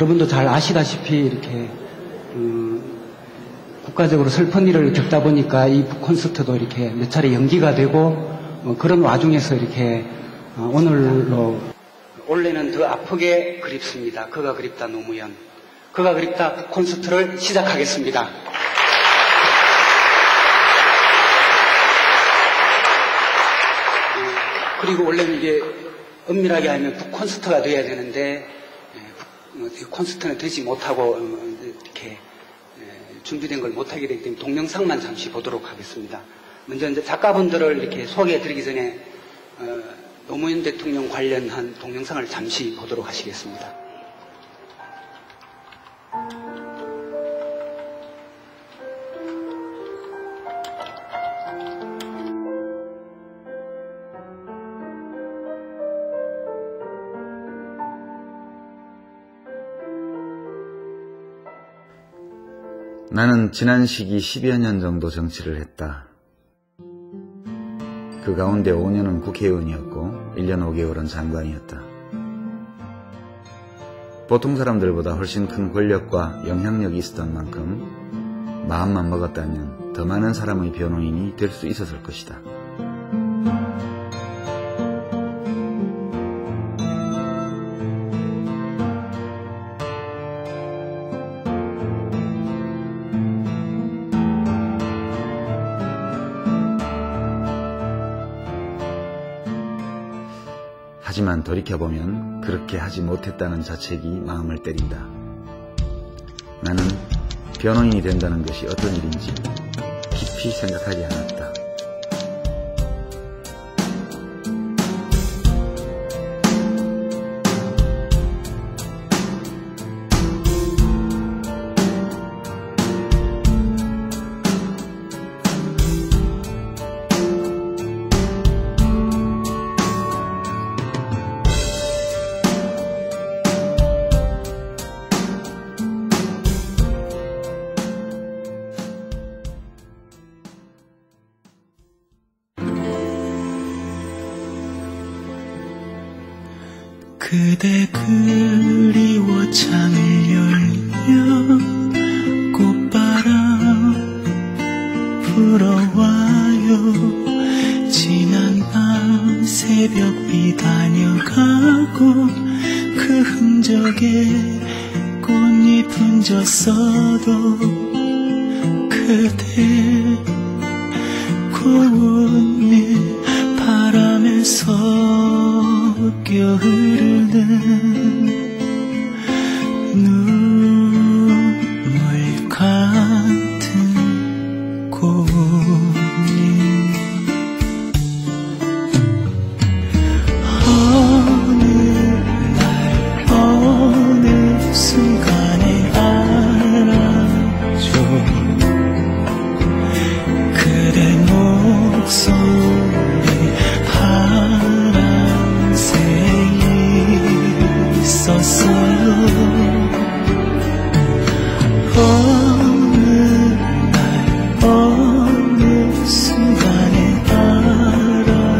여러분도 잘 아시다시피 이렇게 국가적으로 슬픈 일을 겪다 보니까 이 콘서트도 이렇게 몇 차례 연기가 되고 그런 와중에서 이렇게 오늘로 올해는 더 아프게 그립습니다. 그가 그립다 노무현, 그가 그립다 콘서트를 시작하겠습니다. 그리고 원래는 이게 엄밀하게 하면 북콘서트가 돼야 되는데 콘서트는 되지 못하고 이렇게 준비된 걸 못하게 되기 때문에 동영상만 잠시 보도록 하겠습니다. 먼저 이제 작가분들을 이렇게 소개해드리기 전에 노무현 대통령 관련한 동영상을 잠시 보도록 하시겠습니다. 나는 지난 시기 10여 년 정도 정치를 했다. 그 가운데 5년은 국회의원이었고 1년 5개월은 장관이었다. 보통 사람들보다 훨씬 큰 권력과 영향력이 있었던 만큼 마음만 먹었다면 더 많은 사람의 변호인이 될 수 있었을 것이다. 하지만 돌이켜보면 그렇게 하지 못했다는 자책이 마음을 때린다. 나는 변호인이 된다는 것이 어떤 일인지 깊이 생각하지 않았다. 그대 그리워 창을 열면 꽃바람 불어와요. 지난 밤 새벽비 다녀가고 그 흔적에 꽃잎은 졌어도 그대 고운 일 바람에 섞여 흐르는 눈물 같은 고운일. 어느 날 어느 순간에 알아줘. 그대 목소리 파란색이 있었어요. 어느 날 어느 순간에 알아줘.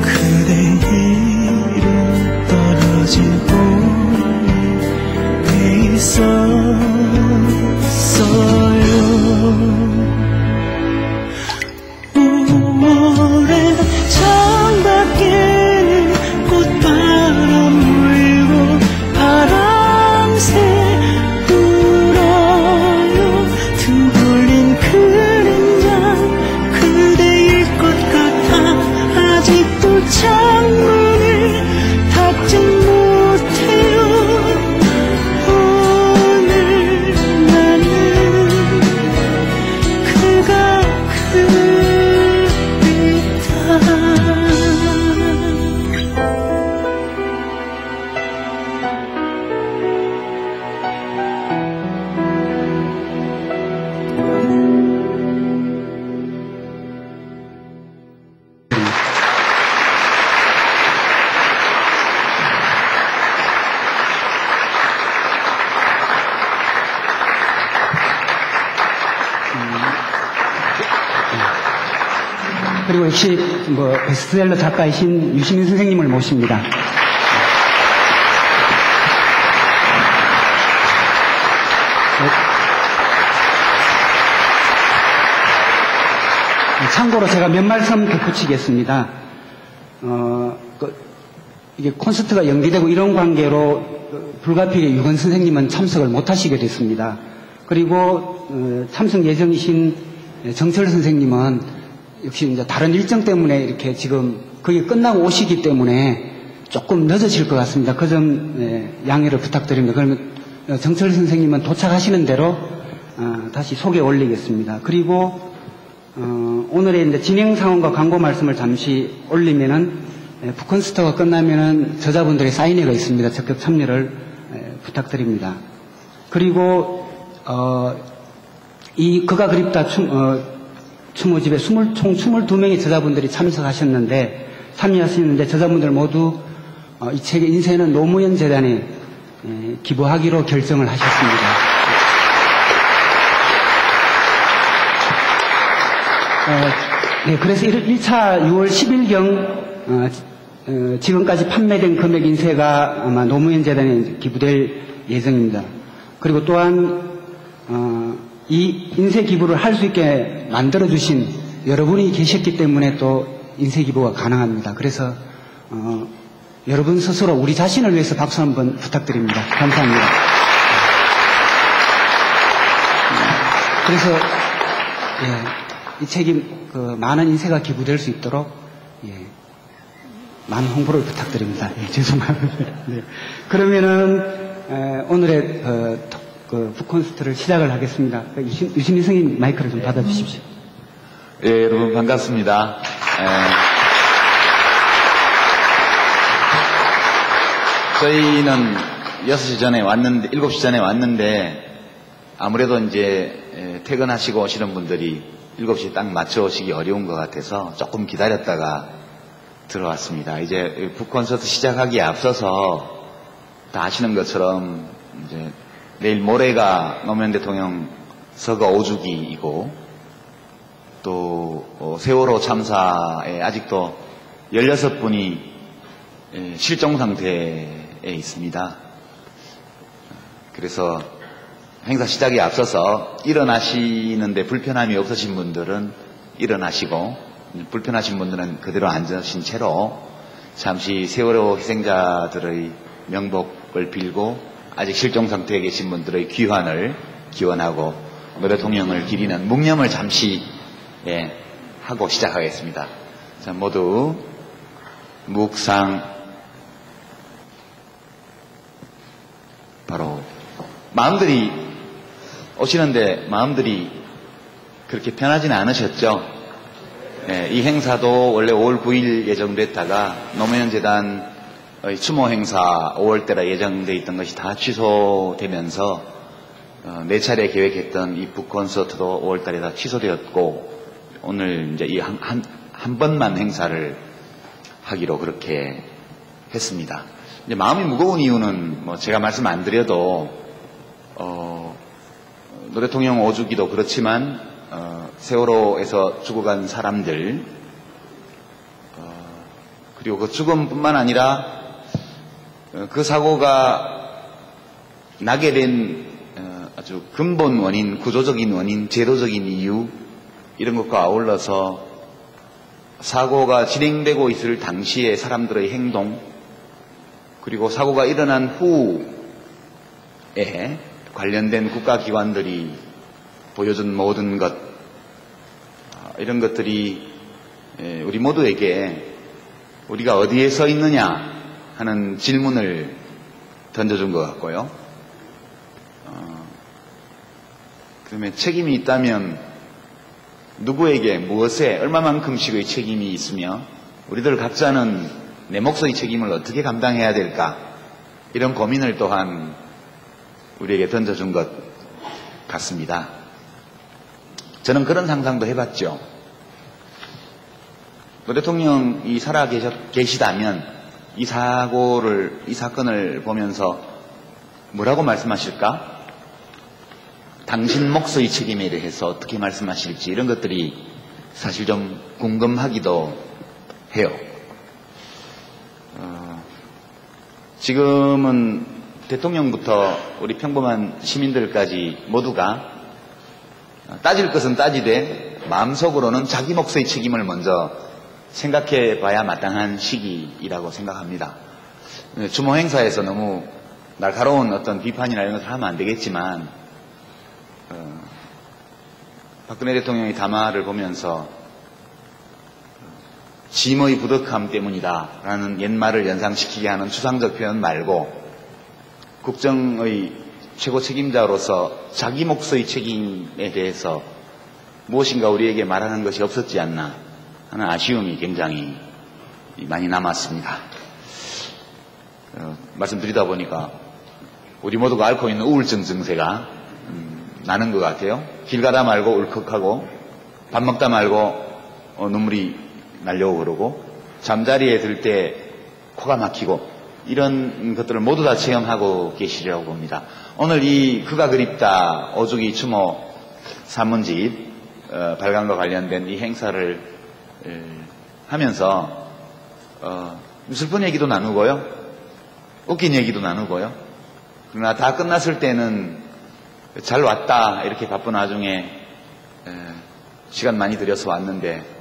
그대 이름 떨어진 곳에 있었어요. 5월에 창밖에는 꽃바람 불고 바람새 불어요. 둥글린 그림자 그대일 것 같아. 아직도 창문을 닫지 못해요. 오늘 나는 그가 그리고 역시 베스트셀러 작가이신 유시민 선생님을 모십니다. 참고로 제가 몇 말씀 덧붙이겠습니다. 이게 콘서트가 연기되고 이런 관계로 불가피하게 유건 선생님은 참석을 못하시게 됐습니다. 그리고 참석 예정이신 정철 선생님은 역시 이제 다른 일정 때문에 이렇게 지금 그게 끝나고 오시기 때문에 조금 늦어질 것 같습니다. 그 점 양해를 부탁드립니다. 그러면 정철 선생님은 도착하시는 대로 다시 소개 올리겠습니다. 그리고 오늘의 이제 진행 상황과 광고 말씀을 잠시 올리면은 북콘서트가 끝나면은 저자분들의 사인회가 있습니다. 적극 참여를 부탁드립니다. 그리고 이 그가 그립다 추모집에 총 22명의 저자분들이 참여하셨는데 저자분들 모두 이 책의 인쇄는 노무현 재단에 기부하기로 결정을 하셨습니다. 네, 그래서 1차 6월 10일경 지금까지 판매된 금액 인쇄가 아마 노무현 재단에 기부될 예정입니다. 그리고 또한 이 인쇄 기부를 할 수 있게 만들어주신 여러분이 계셨기 때문에 또 인쇄 기부가 가능합니다. 그래서 여러분 스스로 우리 자신을 위해서 박수 한번 부탁드립니다. 감사합니다. 그래서 이 책이 많은 인쇄가 기부될 수 있도록 많은 홍보를 부탁드립니다. 죄송합니다. 네. 그러면은 오늘의 북콘서트를 시작을 하겠습니다. 유신희 선생님 마이크를 좀 받아주십시오. 예, 여러분 반갑습니다. 저희는 6시 전에 왔는데, 7시 전에 왔는데 아무래도 이제 퇴근하시고 오시는 분들이 7시에 딱 맞춰 오시기 어려운 것 같아서 조금 기다렸다가 들어왔습니다. 이제 북콘서트 시작하기에 앞서서 다 아시는 것처럼 이제 내일 모레가 노무현 대통령 서거 5주기이고 또 세월호 참사에 아직도 16분이 실종 상태에 있습니다. 그래서 행사 시작에 앞서서 일어나시는데 불편함이 없으신 분들은 일어나시고 불편하신 분들은 그대로 앉으신 채로 잠시 세월호 희생자들의 명복을 빌고 아직 실종 상태에 계신 분들의 귀환을 기원하고 노 대통령을 기리는 묵념을 잠시 하고 시작하겠습니다. 자, 모두 묵상. 바로 마음들이 오시는데 마음들이 그렇게 편하지는 않으셨죠? 이 행사도 원래 5월 9일 예정됐다가 노무현 재단의 추모 행사 5월달에 예정돼 있던 것이 다 취소되면서 4차례 계획했던 이 북콘서트도 5월달에 다 취소되었고 오늘 이제 이 한 번만 행사를 하기로 그렇게 했습니다. 이제 마음이 무거운 이유는 뭐 제가 말씀 안 드려도 노 대통령 5주기도 그렇지만 세월호에서 죽어간 사람들 그리고 그 죽음뿐만 아니라 그 사고가 나게 된 아주 근본 원인, 구조적인 원인, 제도적인 이유 이런 것과 아울러서 사고가 진행되고 있을 당시의 사람들의 행동 그리고 사고가 일어난 후에 관련된 국가기관들이 보여준 모든 것 이런 것들이 우리 모두에게 우리가 어디에 서 있느냐 하는 질문을 던져준 것 같고요. 그다음에 책임이 있다면 누구에게 무엇에 얼마만큼씩의 책임이 있으며 우리들 각자는 내 몫의 책임을 어떻게 감당해야 될까 이런 고민을 또한 우리에게 던져준 것 같습니다. 저는 그런 상상도 해봤죠. 노 대통령이 살아 계시다면 이 사건을 보면서 뭐라고 말씀하실까? 당신 몫의 책임에 대해서 어떻게 말씀하실지 이런 것들이 사실 좀 궁금하기도 해요. 지금은 대통령부터 우리 평범한 시민들까지 모두가 따질 것은 따지되 마음속으로는 자기 몫의 책임을 먼저 생각해 봐야 마땅한 시기이라고 생각합니다. 추모 행사에서 너무 날카로운 어떤 비판이나 이런 것을 하면 안 되겠지만, 박근혜 대통령의 담화를 보면서 짐의 부덕함 때문이다라는 옛말을 연상시키게 하는 추상적 표현 말고 국정의 최고 책임자로서 자기 몫의 책임에 대해서 무엇인가 우리에게 말하는 것이 없었지 않나 하는 아쉬움이 굉장히 많이 남았습니다. 말씀드리다 보니까 우리 모두가 앓고 있는 우울증 증세가 나는 것 같아요. 길 가다 말고 울컥하고 밥 먹다 말고 눈물이 날려고 그러고 잠자리에 들 때 코가 막히고 이런 것들을 모두 다 체험하고 계시려고 봅니다. 오늘 이 그가 그립다 오주기 추모 산문집 발간과 관련된 이 행사를 하면서 슬픈 얘기도 나누고요, 웃긴 얘기도 나누고요. 그러나 다 끝났을 때는 잘 왔다 이렇게 바쁜 와중에 시간 많이 들여서 왔는데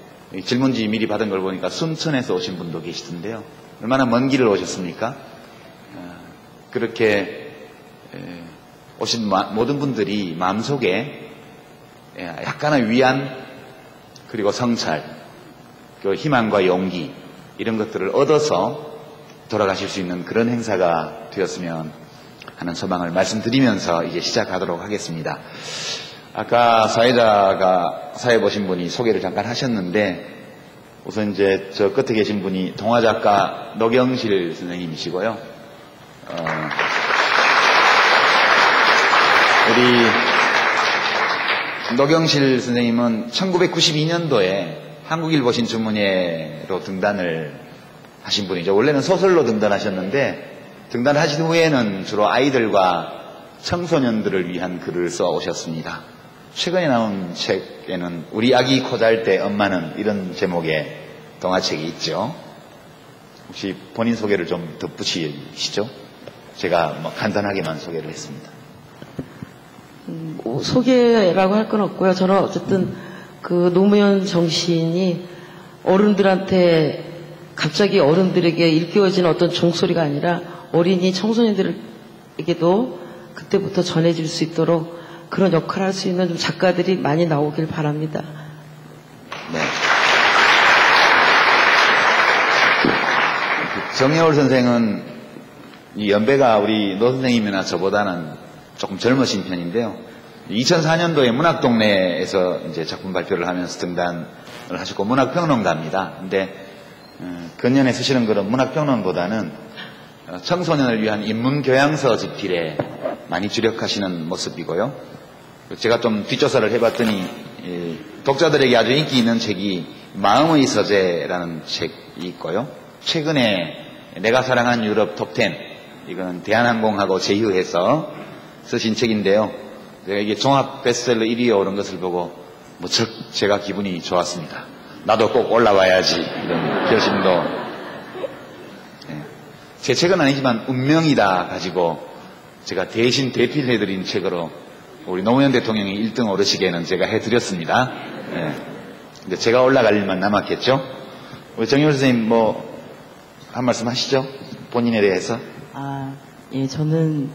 질문지 미리 받은 걸 보니까 순천에서 오신 분도 계시던데요. 얼마나 먼 길을 오셨습니까? 그렇게 오신 모든 분들이 마음속에 약간의 위안 그리고 성찰, 그 희망과 용기 이런 것들을 얻어서 돌아가실 수 있는 그런 행사가 되었으면 하는 소망을 말씀드리면서 이제 시작하도록 하겠습니다. 아까 사회자가 사회 보신 분이 소개를 잠깐 하셨는데 우선 이제 저 끝에 계신 분이 동화작가 노경실 선생님이시고요. 우리 노경실 선생님은 1992년도에 한국일보 신춘문예로 등단을 하신 분이죠. 원래는 소설로 등단하셨는데 등단하신 후에는 주로 아이들과 청소년들을 위한 글을 써 오셨습니다. 최근에 나온 책에는 우리 아기 코 잘 때 엄마는 이런 제목의 동화책이 있죠. 혹시 본인 소개를 좀 덧붙이시죠? 제가 간단하게만 소개를 했습니다. 소개라고 할 건 없고요. 저는 어쨌든 그 노무현 정신이 어른들한테 갑자기 어른들에게 일깨워지는 어떤 종소리가 아니라 어린이 청소년들에게도 그때부터 전해질 수 있도록 그런 역할을 할 수 있는 좀 작가들이 많이 나오길 바랍니다. 네. 정여울 선생은 이 연배가 우리 노 선생님이나 저보다는 조금 젊으신 편인데요. 2004년도에 문학동네에서 이제 작품 발표를 하면서 등단을 하셨고 문학평론가입니다. 근데 근년에 쓰시는 글은 문학평론보다는 청소년을 위한 인문교양서 집필에 많이 주력하시는 모습이고요. 제가 좀 뒷조사를 해봤더니 독자들에게 아주 인기 있는 책이 마음의 서재라는 책이 있고요. 최근에 내가 사랑한 유럽 톱10, 이거는 대한항공하고 제휴해서 쓰신 책인데요. 이게 종합 베스트셀러 1위에 오른 것을 보고 무척 제가 기분이 좋았습니다. 나도 꼭 올라와야지 이런 결심도. 제 책은 아니지만 운명이다 가지고 제가 대신 대필해드린 책으로 우리 노무현 대통령이 1등 오르시게는 제가 해드렸습니다. 근데 제가 올라갈 일만 남았겠죠? 우리 정여울 선생님 한 말씀 하시죠? 본인에 대해서. 예, 저는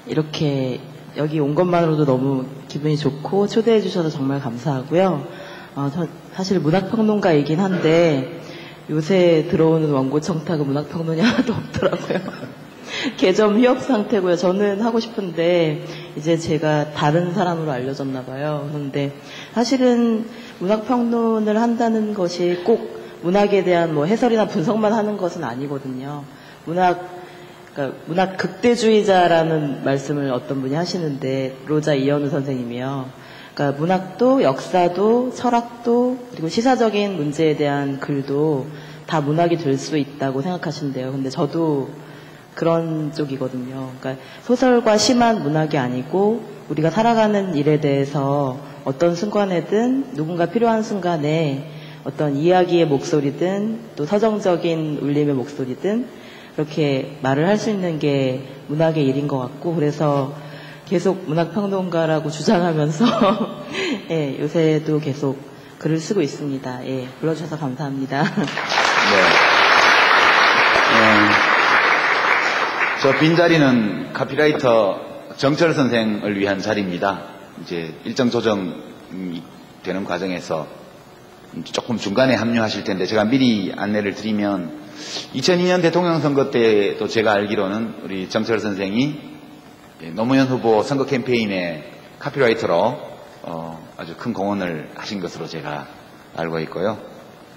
이렇게 여기 온 것만으로도 너무 기분이 좋고 초대해 주셔서 정말 감사하고요. 사실 문학평론가이긴 한데 요새 들어오는 원고 청탁은 문학평론이 하나도 없더라고요. 개점 휴업 상태고요. 저는 하고 싶은데 이제 제가 다른 사람으로 알려졌나 봐요. 그런데 사실은 문학평론을 한다는 것이 꼭 문학에 대한 해설이나 분석만 하는 것은 아니거든요. 문학 극대주의자라는 말씀을 어떤 분이 하시는데 로자 이현우 선생님이요. 그러니까 문학도 역사도 철학도 그리고 시사적인 문제에 대한 글도 다 문학이 될 수 있다고 생각하신대요. 근데 저도 그런 쪽이거든요. 그러니까 소설과 시만 문학이 아니고 우리가 살아가는 일에 대해서 어떤 순간에든 누군가 필요한 순간에 어떤 이야기의 목소리든 또 서정적인 울림의 목소리든 그렇게 말을 할 수 있는 게 문학의 일인 것 같고 그래서 계속 문학평론가라고 주장하면서 예, 요새도 계속 글을 쓰고 있습니다. 예, 불러주셔서 감사합니다. 네. 저 빈자리는 카피라이터 정철 선생을 위한 자리입니다. 이제 일정 조정이 되는 과정에서 조금 중간에 합류하실 텐데 제가 미리 안내를 드리면 2002년 대통령 선거 때도 제가 알기로는 우리 정철 선생이 노무현 후보 선거 캠페인의 카피라이터로 아주 큰 공헌을 하신 것으로 제가 알고 있고요.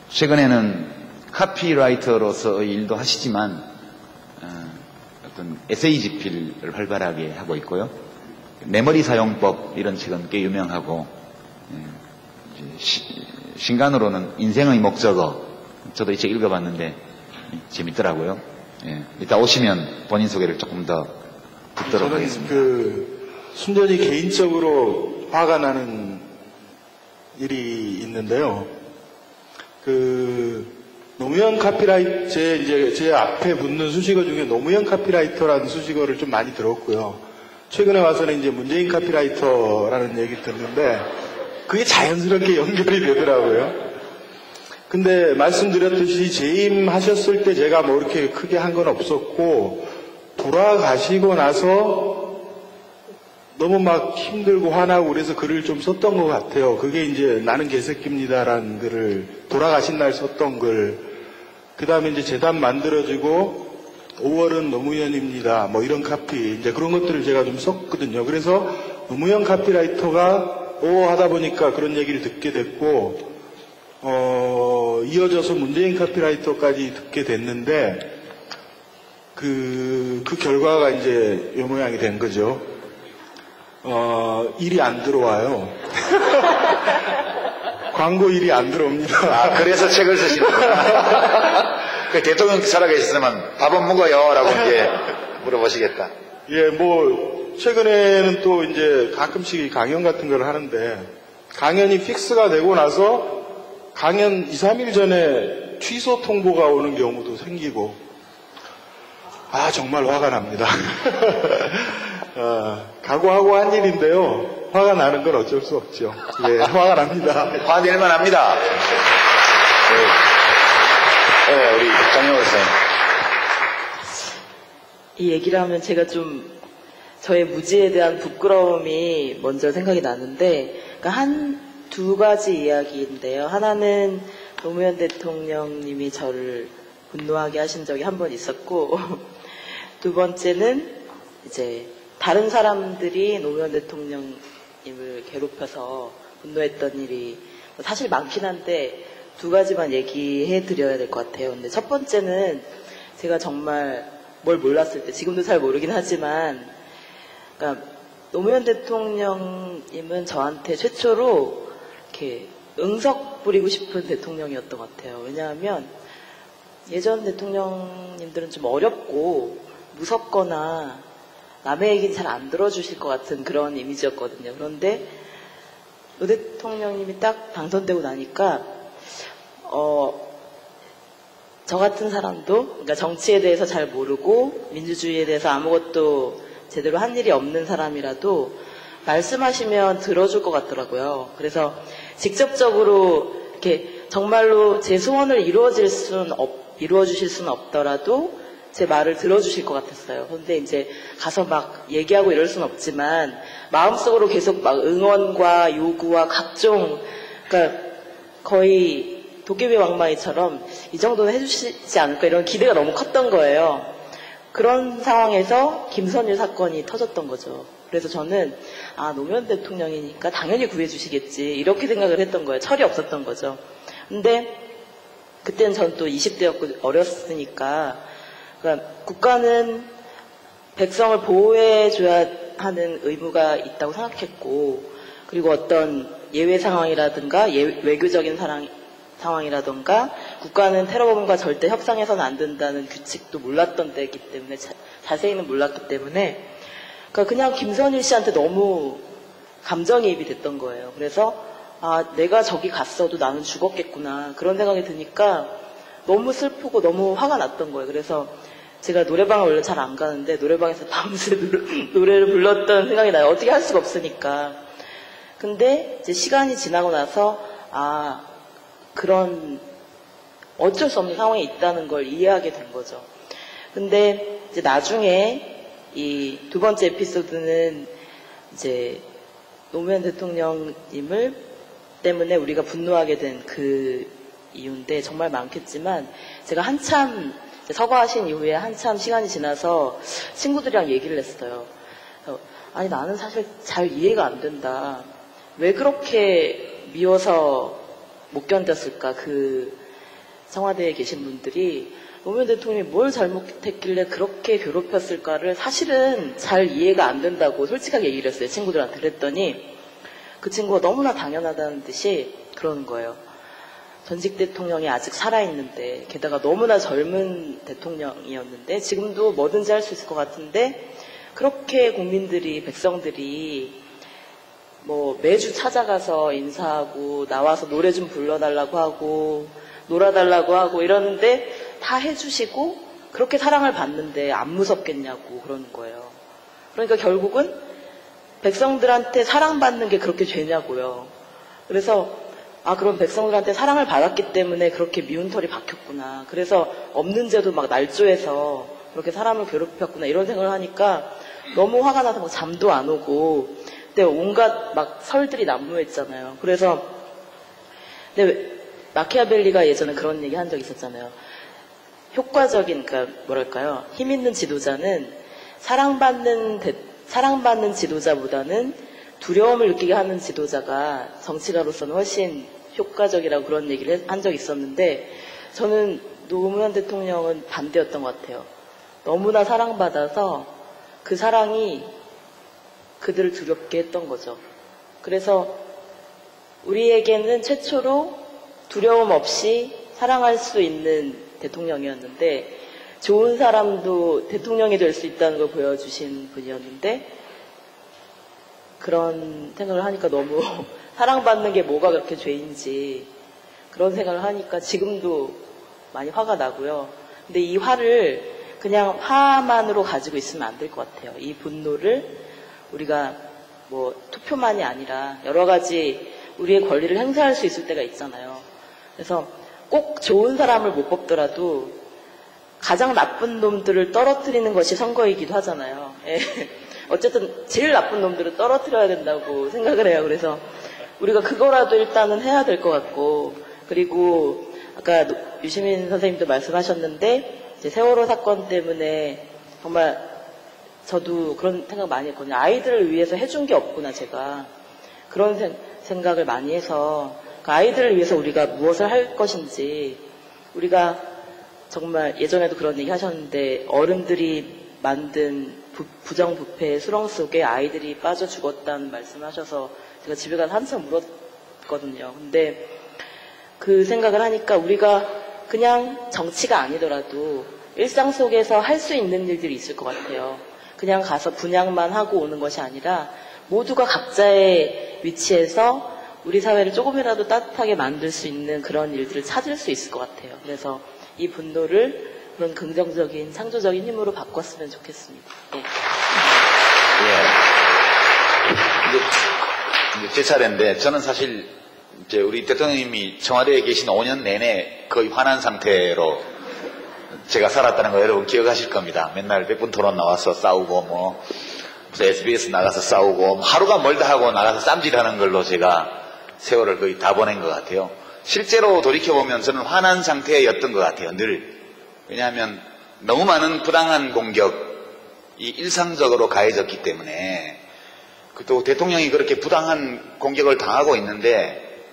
최근에는 카피라이터로서의 일도 하시지만 어떤 에세이 집필을 활발하게 하고 있고요. 메모리 사용법 이런 책은 꽤 유명하고 신간으로는 인생의 목적어 저도 이 책 읽어봤는데 재밌더라고요. 예, 이따 오시면 본인 소개를 조금 더 듣도록 저는 하겠습니다. 순전히 개인적으로 화가 나는 일이 있는데요. 노무현 카피라이터, 제 앞에 붙는 수식어 중에 노무현 카피라이터라는 수식어를 좀 많이 들었고요. 최근에 와서는 이제 문재인 카피라이터라는 얘기를 듣는데, 그게 자연스럽게 연결이 되더라고요. 근데 말씀드렸듯이 재임하셨을 때 제가 뭐 이렇게 크게 한 건 없었고, 돌아가시고 나서 너무 막 힘들고 화나고 그래서 글을 좀 썼던 것 같아요. 그게 이제 나는 개새끼입니다라는 글을 돌아가신 날 썼던 글. 그 다음에 이제 재단 만들어지고 5월은 노무현입니다. 뭐 이런 카피, 이제 그런 것들을 제가 좀 썼거든요. 그래서 노무현 카피라이터가 하다 보니까 그런 얘기를 듣게 됐고, 이어져서 문재인 카피라이터까지 듣게 됐는데, 그 결과가 이제 요 모양이 된 거죠. 일이 안 들어와요. 광고 일이 안 들어옵니다. 그래서 책을 쓰시는구나. 대통령 살아계셨으면 밥은 먹어요 라고 이제 물어보시겠다. 예, 뭐 최근에는 또 이제 가끔씩 강연 같은 걸 하는데, 강연이 픽스가 되고 나서 강연 2, 3일 전에 취소 통보가 오는 경우도 생기고, 정말 화가 납니다. 각오하고 한 일인데요. 화가 나는 건 어쩔 수 없죠. 예, 화가 납니다. 화낼만 합니다. 네, 우리 장영호 선생님. 이 얘기를 하면 제가 좀 저의 무지에 대한 부끄러움이 먼저 생각이 나는데, 그러니까 두 가지 이야기인데요. 하나는 노무현 대통령님이 저를 분노하게 하신 적이 한 번 있었고, 두 번째는 이제 다른 사람들이 노무현 대통령님을 괴롭혀서 분노했던 일이 사실 많긴 한데 두 가지만 얘기해 드려야 될 것 같아요. 근데 첫 번째는 제가 정말 뭘 몰랐을 때, 지금도 잘 모르긴 하지만, 그러니까 노무현 대통령님은 저한테 최초로 이렇게 응석 부리고 싶은 대통령이었던 것 같아요. 왜냐하면 예전 대통령님들은 좀 어렵고 무섭거나 남의 얘기는 잘 안 들어주실 것 같은 그런 이미지였거든요. 그런데 노 대통령님이 딱 당선되고 나니까 저 같은 사람도, 그러니까 정치에 대해서 잘 모르고 민주주의에 대해서 아무것도 제대로 한 일이 없는 사람이라도 말씀하시면 들어줄 것 같더라고요. 그래서 직접적으로 이렇게 정말로 제 소원을 이루어주실 수는 없더라도 제 말을 들어주실 것 같았어요. 그런데 이제 가서 막 얘기하고 이럴 수는 없지만 마음속으로 계속 막 응원과 요구와 각종, 그러니까 거의 도깨비 왕마이처럼 이 정도는 해주시지 않을까 이런 기대가 너무 컸던 거예요. 그런 상황에서 김선율 사건이 터졌던 거죠. 그래서 저는 노무현 대통령이니까 당연히 구해주시겠지 이렇게 생각을 했던 거예요. 철이 없었던 거죠. 근데 그때는 전 또 20대였고 어렸으니까, 그러니까 국가는 백성을 보호해줘야 하는 의무가 있다고 생각했고, 그리고 어떤 예외 상황이라든가 외교적인 상황이라든가 국가는 테러범과 절대 협상해서는 안 된다는 규칙도 몰랐던 때이기 때문에, 자세히는 몰랐기 때문에, 그러니까 그냥 김선일 씨한테 너무 감정이입이 됐던 거예요. 그래서 내가 저기 갔어도 나는 죽었겠구나 그런 생각이 드니까 너무 슬프고 너무 화가 났던 거예요. 그래서 제가 노래방을 원래 잘 안 가는데 노래방에서 밤새 노래를 불렀던 생각이 나요. 어떻게 할 수가 없으니까. 근데 이제 시간이 지나고 나서 그런 어쩔 수 없는 상황에 있다는 걸 이해하게 된 거죠. 근데 이제 나중에 이 두 번째 에피소드는 이제 노무현 대통령님을 때문에 우리가 분노하게 된 그 이유인데 정말 많겠지만 제가 한참 서거하신 이후에 한참 시간이 지나서 친구들이랑 얘기를 했어요. 아니 나는 사실 잘 이해가 안 된다. 왜 그렇게 미워서 못 견뎠을까? 그 청와대에 계신 분들이 노무현 대통령이 뭘 잘못했길래 그렇게 괴롭혔을까를 사실은 잘 이해가 안 된다고 솔직하게 얘기를 했어요. 친구들한테. 그랬더니 그 친구가 너무나 당연하다는 듯이 그러는 거예요. 전직 대통령이 아직 살아있는데, 게다가 너무나 젊은 대통령이었는데 지금도 뭐든지 할 수 있을 것 같은데 그렇게 국민들이, 백성들이 뭐 매주 찾아가서 인사하고 나와서 노래 좀 불러달라고 하고 놀아달라고 하고 이러는데 다 해주시고 그렇게 사랑을 받는데 안 무섭겠냐고 그러는 거예요. 그러니까 결국은 백성들한테 사랑받는 게 그렇게 죄냐고요. 그래서 그럼 백성들한테 사랑을 받았기 때문에 그렇게 미운 털이 박혔구나. 그래서 없는 죄도 막 날조해서 그렇게 사람을 괴롭혔구나. 이런 생각을 하니까 너무 화가 나서 막 잠도 안 오고 그때 온갖 막 설들이 난무했잖아요. 그래서 근데 마키아벨리가 예전에 그런 얘기 한 적 있었잖아요. 효과적인, 그러니까 뭐랄까요, 힘 있는 지도자는 사랑받는 지도자보다는 두려움을 느끼게 하는 지도자가 정치가로서는 훨씬 효과적이라고 그런 얘기를 한 적이 있었는데 저는 노무현 대통령은 반대였던 것 같아요. 너무나 사랑받아서 그 사랑이 그들을 두렵게 했던 거죠. 그래서 우리에게는 최초로 두려움 없이 사랑할 수 있는 대통령이었는데 좋은 사람도 대통령이 될 수 있다는 걸 보여주신 분이었는데 그런 생각을 하니까 너무 사랑받는 게 뭐가 그렇게 죄인지 그런 생각을 하니까 지금도 많이 화가 나고요. 근데 이 화를 그냥 화만으로 가지고 있으면 안 될 것 같아요. 이 분노를 우리가 뭐 투표만이 아니라 여러 가지 우리의 권리를 행사할 수 있을 때가 있잖아요. 그래서 꼭 좋은 사람을 못 뽑더라도 가장 나쁜 놈들을 떨어뜨리는 것이 선거이기도 하잖아요. 어쨌든 제일 나쁜 놈들을 떨어뜨려야 된다고 생각을 해요. 그래서 우리가 그거라도 일단은 해야 될 것 같고, 그리고 아까 유시민 선생님도 말씀하셨는데 이제 세월호 사건 때문에 정말 저도 그런 생각 많이 했거든요. 아이들을 위해서 해준 게 없구나, 제가. 그런 생각을 많이 해서 그 아이들을 위해서 우리가 무엇을 할 것인지, 우리가 정말 예전에도 그런 얘기 하셨는데 어른들이 만든 부정부패의 수렁 속에 아이들이 빠져 죽었다는 말씀하셔서 제가 집에 가서 한참 울었거든요. 근데 그 생각을 하니까 우리가 그냥 정치가 아니더라도 일상 속에서 할 수 있는 일들이 있을 것 같아요. 그냥 가서 분양만 하고 오는 것이 아니라 모두가 각자의 위치에서 우리 사회를 조금이라도 따뜻하게 만들 수 있는 그런 일들을 찾을 수 있을 것 같아요. 그래서 이 분노를 그런 긍정적인 창조적인 힘으로 바꿨으면 좋겠습니다. 네. 이제 제 차례인데 저는 사실 이제 우리 대통령님이 청와대에 계신 5년 내내 거의 화난 상태로 제가 살았다는 거 여러분 기억하실 겁니다. 맨날 백분 토론 나와서 싸우고 뭐 무슨 SBS 나가서 싸우고 하루가 멀다 하고 나가서 쌈질하는 걸로 제가 세월을 거의 다 보낸 것 같아요. 실제로 돌이켜보면 저는 화난 상태였던 것 같아요. 늘. 왜냐하면 너무 많은 부당한 공격이 일상적으로 가해졌기 때문에, 또 대통령이 그렇게 부당한 공격을 당하고 있는데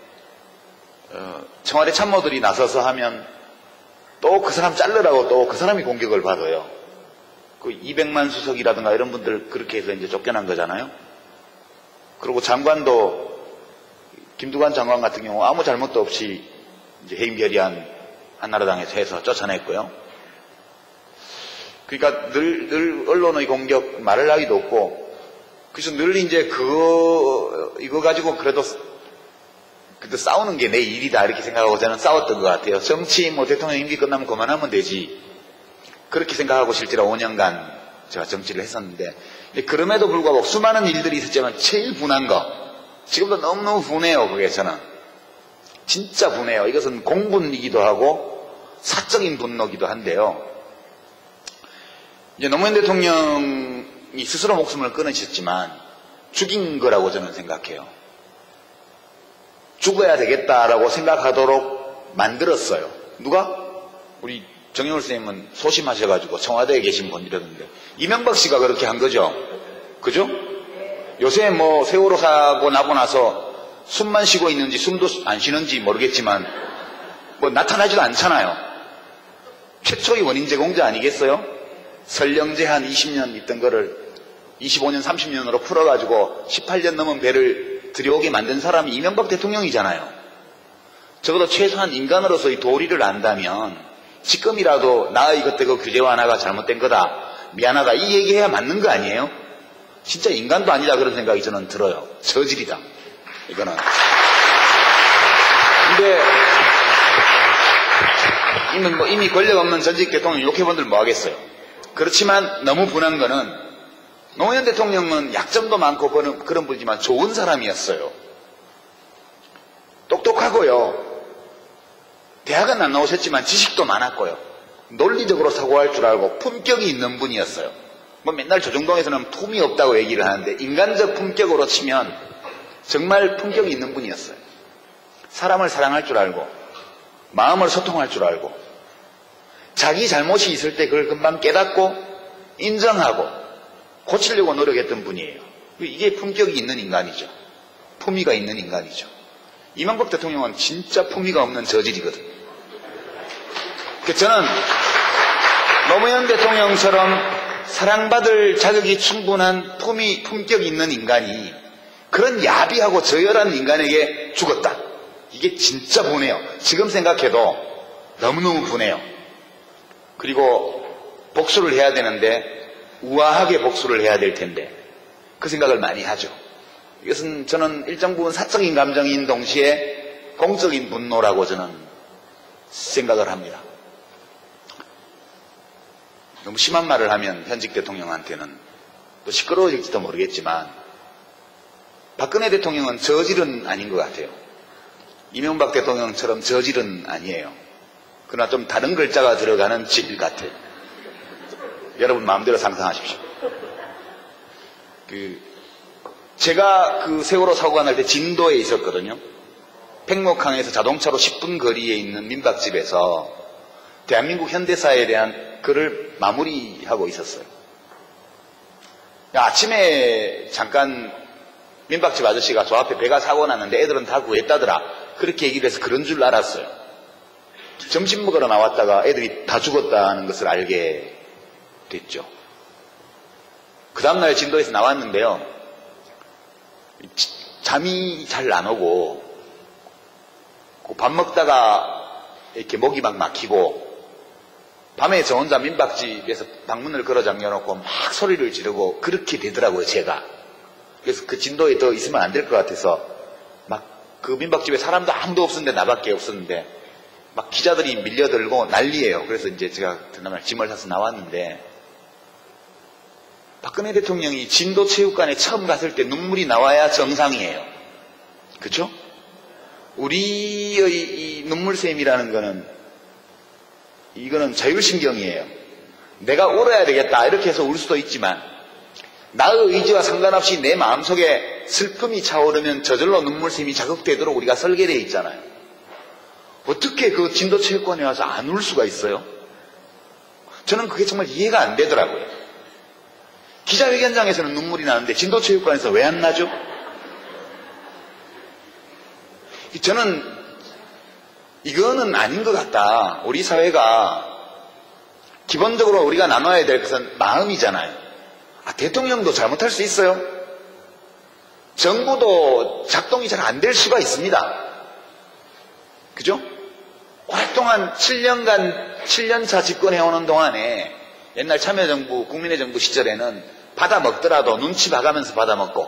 청와대 참모들이 나서서 하면 또 그 사람 자르라고 또 그 사람이 공격을 받아요. 그 200만 수석이라든가 이런 분들 그렇게 해서 이제 쫓겨난 거잖아요. 그리고 장관도 김두관 장관 같은 경우 아무 잘못도 없이 이제 해임결의안 한나라당에서 해서 쫓아냈고요. 그러니까 늘 언론의 공격 말을 하기도 없고, 그래서 늘 이제 이거 가지고 그래도 싸우는 게 내 일이다 이렇게 생각하고 저는 싸웠던 것 같아요. 정치 뭐 대통령 임기 끝나면 그만하면 되지. 그렇게 생각하고 실제로 5년간 제가 정치를 했었는데, 그럼에도 불구하고 수많은 일들이 있었지만 제일 분한 거, 지금도 너무너무 분해요. 그게 저는 진짜 분해요. 이것은 공분이기도 하고 사적인 분노기도 한데요. 이제 노무현 대통령이 스스로 목숨을 끊으셨지만 죽인 거라고 저는 생각해요. 죽어야 되겠다라고 생각하도록 만들었어요. 누가? 우리 정영훈 선생님은 소심하셔가지고 청와대에 계신 분이라던데, 이명박 씨가 그렇게 한 거죠. 그죠? 요새 뭐 세월호 사고 나고 나서 숨만 쉬고 있는지 숨도 안 쉬는지 모르겠지만 뭐 나타나지도 않잖아요. 최초의 원인 제공자 아니겠어요? 설령제 한 20년 있던 거를 25년 30년으로 풀어가지고 18년 넘은 배를 들여오게 만든 사람이 이명박 대통령이잖아요. 적어도 최소한 인간으로서의 도리를 안다면 지금이라도 나의 이것대로 규제 완화가 잘못된 거다, 미안하다, 이 얘기해야 맞는 거 아니에요? 진짜 인간도 아니다 그런 생각이 저는 들어요. 저질이다 이거는. 근데 이미 권력 없는 전직 대통령 욕해본들 뭐 하겠어요. 그렇지만 너무 분한 거는 노무현 대통령은 약점도 많고 그런 분이지만 좋은 사람이었어요. 똑똑하고요. 대학은 안 나오셨지만 지식도 많았고요. 논리적으로 사고할 줄 알고 품격이 있는 분이었어요. 뭐 맨날 조정동에서는 품이 없다고 얘기를 하는데 인간적 품격으로 치면 정말 품격이 있는 분이었어요. 사람을 사랑할 줄 알고 마음을 소통할 줄 알고 자기 잘못이 있을 때 그걸 금방 깨닫고 인정하고 고치려고 노력했던 분이에요. 이게 품격이 있는 인간이죠. 품위가 있는 인간이죠. 이명박 대통령은 진짜 품위가 없는 저질이거든. 저는 노무현 대통령처럼 사랑받을 자격이 충분한 품격이 있는 인간이 그런 야비하고 저열한 인간에게 죽었다. 이게 진짜 분해요. 지금 생각해도 너무너무 분해요. 그리고 복수를 해야 되는데 우아하게 복수를 해야 될 텐데 그 생각을 많이 하죠. 이것은 저는 일정 부분 사적인 감정인 동시에 공적인 분노라고 저는 생각을 합니다. 너무 심한 말을 하면 현직 대통령한테는 또 시끄러워질지도 모르겠지만 박근혜 대통령은 저질은 아닌 것 같아요. 이명박 대통령처럼 저질은 아니에요. 그러나 좀 다른 글자가 들어가는 질 같아요. 여러분 마음대로 상상하십시오. 제가 그 세월호 사고가 날 때 진도에 있었거든요. 팽목항에서 자동차로 10분 거리에 있는 민박집에서 대한민국 현대사에 대한 글을 마무리하고 있었어요. 아침에 잠깐 민박집 아저씨가 저 앞에 배가 사고 났는데 애들은 다 구했다더라, 그렇게 얘기를 해서 그런 줄 알았어요. 점심 먹으러 나왔다가 애들이 다 죽었다는 것을 알게 됐죠. 그 다음날 진도에서 나왔는데요, 잠이 잘 안 오고 밥 먹다가 이렇게 목이 막 막히고 밤에 저 혼자 민박집에서 방문을 걸어 잠겨놓고 막 소리를 지르고 그렇게 되더라고요, 제가. 그래서 그 진도에 더 있으면 안 될 것 같아서 막 그 민박집에 사람도 아무도 없었는데 나밖에 없었는데 막 기자들이 밀려들고 난리예요. 그래서 이제 제가 그날 짐을 사서 나왔는데 박근혜 대통령이 진도 체육관에 처음 갔을 때 눈물이 나와야 정상이에요. 그렇죠? 우리의 이 눈물샘이라는 거는 이거는 자율신경이에요. 내가 울어야 되겠다 이렇게 해서 울 수도 있지만 나의 의지와 상관없이 내 마음속에 슬픔이 차오르면 저절로 눈물샘이 자극되도록 우리가 설계되어 있잖아요. 어떻게 그 진도 체육관에 와서 안 울 수가 있어요? 저는 그게 정말 이해가 안 되더라고요. 기자회견장에서는 눈물이 나는데 진도 체육관에서 왜 안 나죠? 저는 이거는 아닌 것 같다. 우리 사회가 기본적으로 우리가 나눠야 될 것은 마음이잖아요. 대통령도 잘못할 수 있어요. 정부도 작동이 잘 안 될 수가 있습니다. 그죠? 오랫동안 7년차 집권해오는 동안에 옛날 참여정부, 국민의 정부 시절에는 받아먹더라도 눈치 봐가면서 받아먹고,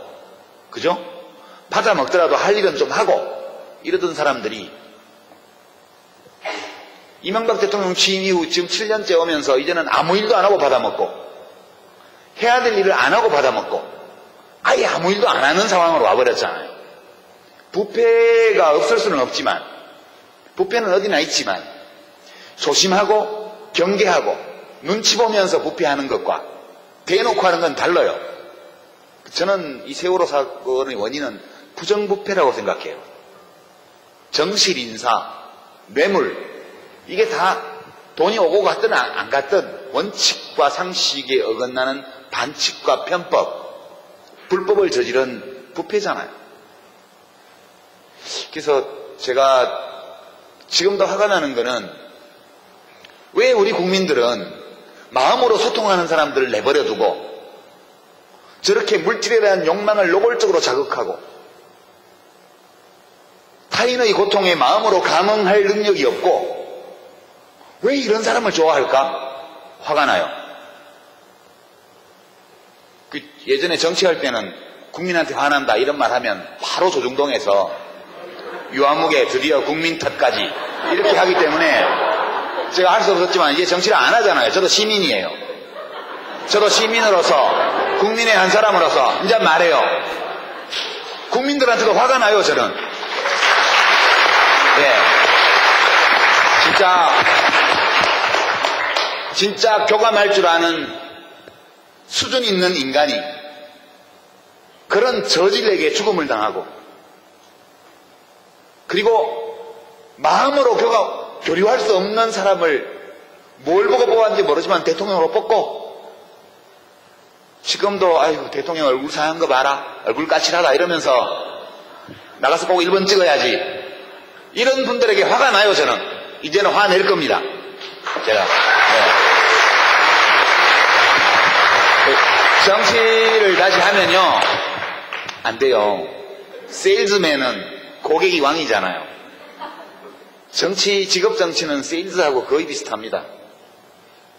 그죠? 받아먹더라도 할 일은 좀 하고 이러던 사람들이 이명박 대통령 취임 이후 지금 7년째 오면서 이제는 아무 일도 안 하고 받아먹고 해야 될 일을 안 하고 받아먹고 아예 아무 일도 안 하는 상황으로 와버렸잖아요. 부패가 없을 수는 없지만 부패는 어디나 있지만 조심하고 경계하고 눈치 보면서 부패하는 것과 대놓고 하는 건 달라요. 저는 이 세월호 사건의 원인은 부정부패라고 생각해요. 정실 인사, 뇌물 이게 다 돈이 오고 갔든 안 갔든 원칙과 상식에 어긋나는 반칙과 편법, 불법을 저지른 부패잖아요. 그래서 제가 지금도 화가 나는 거는 왜 우리 국민들은 마음으로 소통하는 사람들을 내버려 두고 저렇게 물질에 대한 욕망을 노골적으로 자극하고 타인의 고통에 마음으로 감응할 능력이 없고 왜 이런 사람을 좋아할까? 화가 나요. 예전에 정치할 때는 국민한테 화난다 이런 말 하면 바로 조중동에서 유아무개 드디어 국민 탓까지 이렇게 하기 때문에 제가 할 수 없었지만 이제 정치를 안 하잖아요. 저도 시민이에요. 저도 시민으로서 국민의 한 사람으로서 이제 말해요. 국민들한테도 화가 나요. 저는 진짜 교감할 줄 아는 수준 있는 인간이 그런 저질에게 죽음을 당하고 그리고 마음으로 교류할 수 없는 사람을 뭘 보고 뽑았는지 모르지만 대통령으로 뽑고 지금도 아이고 대통령 얼굴 상한 거 봐라 얼굴 까칠하다 이러면서 나가서 꼭 1번 찍어야지 이런 분들에게 화가 나요. 저는 이제는 화낼 겁니다. 제가 정치를 다시 하면요 안 돼요. 세일즈맨은 고객이 왕이잖아요. 직업 정치는 세일즈하고 거의 비슷합니다.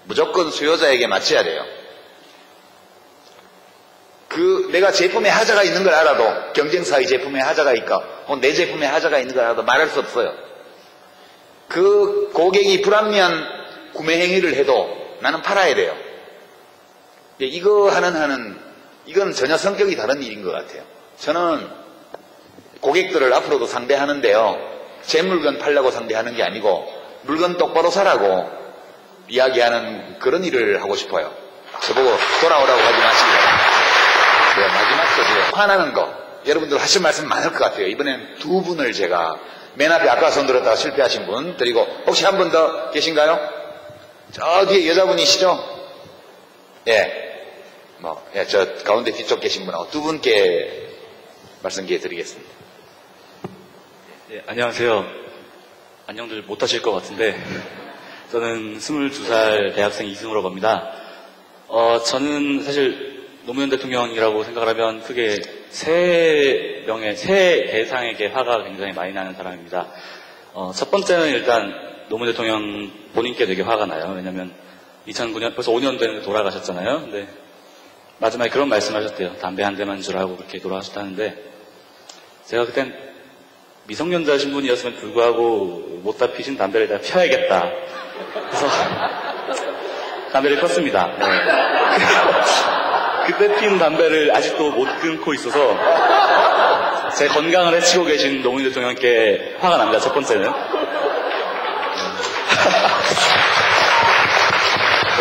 무조건 수요자에게 맞춰야 돼요. 내가 제품에 하자가 있는 걸 알아도 경쟁사의 제품에 하자가 있고 내 제품에 하자가 있는 걸 알아도 말할 수 없어요. 그 고객이 불합리한 구매 행위를 해도 나는 팔아야 돼요. 이거 이건 전혀 성격이 다른 일인 것 같아요. 저는 고객들을 앞으로도 상대하는데요. 제 물건 팔려고 상대하는 게 아니고 물건 똑바로 사라고 이야기하는 그런 일을 하고 싶어요. 저보고 돌아오라고 하지 마시고. 마지막으로 화나는 거. 여러분들 하실 말씀 많을 것 같아요. 이번엔 두 분을 제가 맨 앞에 아까 손 들었다가 실패하신 분 드리고 혹시 한 분 더 계신가요? 저 뒤에 여자분이시죠? 저 가운데 뒤쪽 계신 분하고 두 분께 말씀 기회 드리겠습니다. 안녕하세요. 안녕들 못하실 것 같은데 저는 22살 대학생 이승우라고 합니다. 저는 사실 노무현 대통령이라고 생각을 하면 크게 세 대상에게 화가 굉장히 많이 나는 사람입니다. 첫 번째는 일단 노무현 대통령 본인께 되게 화가 나요. 왜냐면 2009년 벌써 5년 됐는데 돌아가셨잖아요. 근데 마지막에 그런 말씀하셨대요. 담배 한 대만 주라고 그렇게 돌아가셨다는데 제가 그땐 미성년자 신분이었으면 불구하고 못다 피신 담배를 다 펴야겠다. 그래서 담배를 폈습니다. 그때 핀 담배를 아직도 못 끊고 있어서 제 건강을 해치고 계신 노무현 대통령께 화가 납니다. 첫 번째는.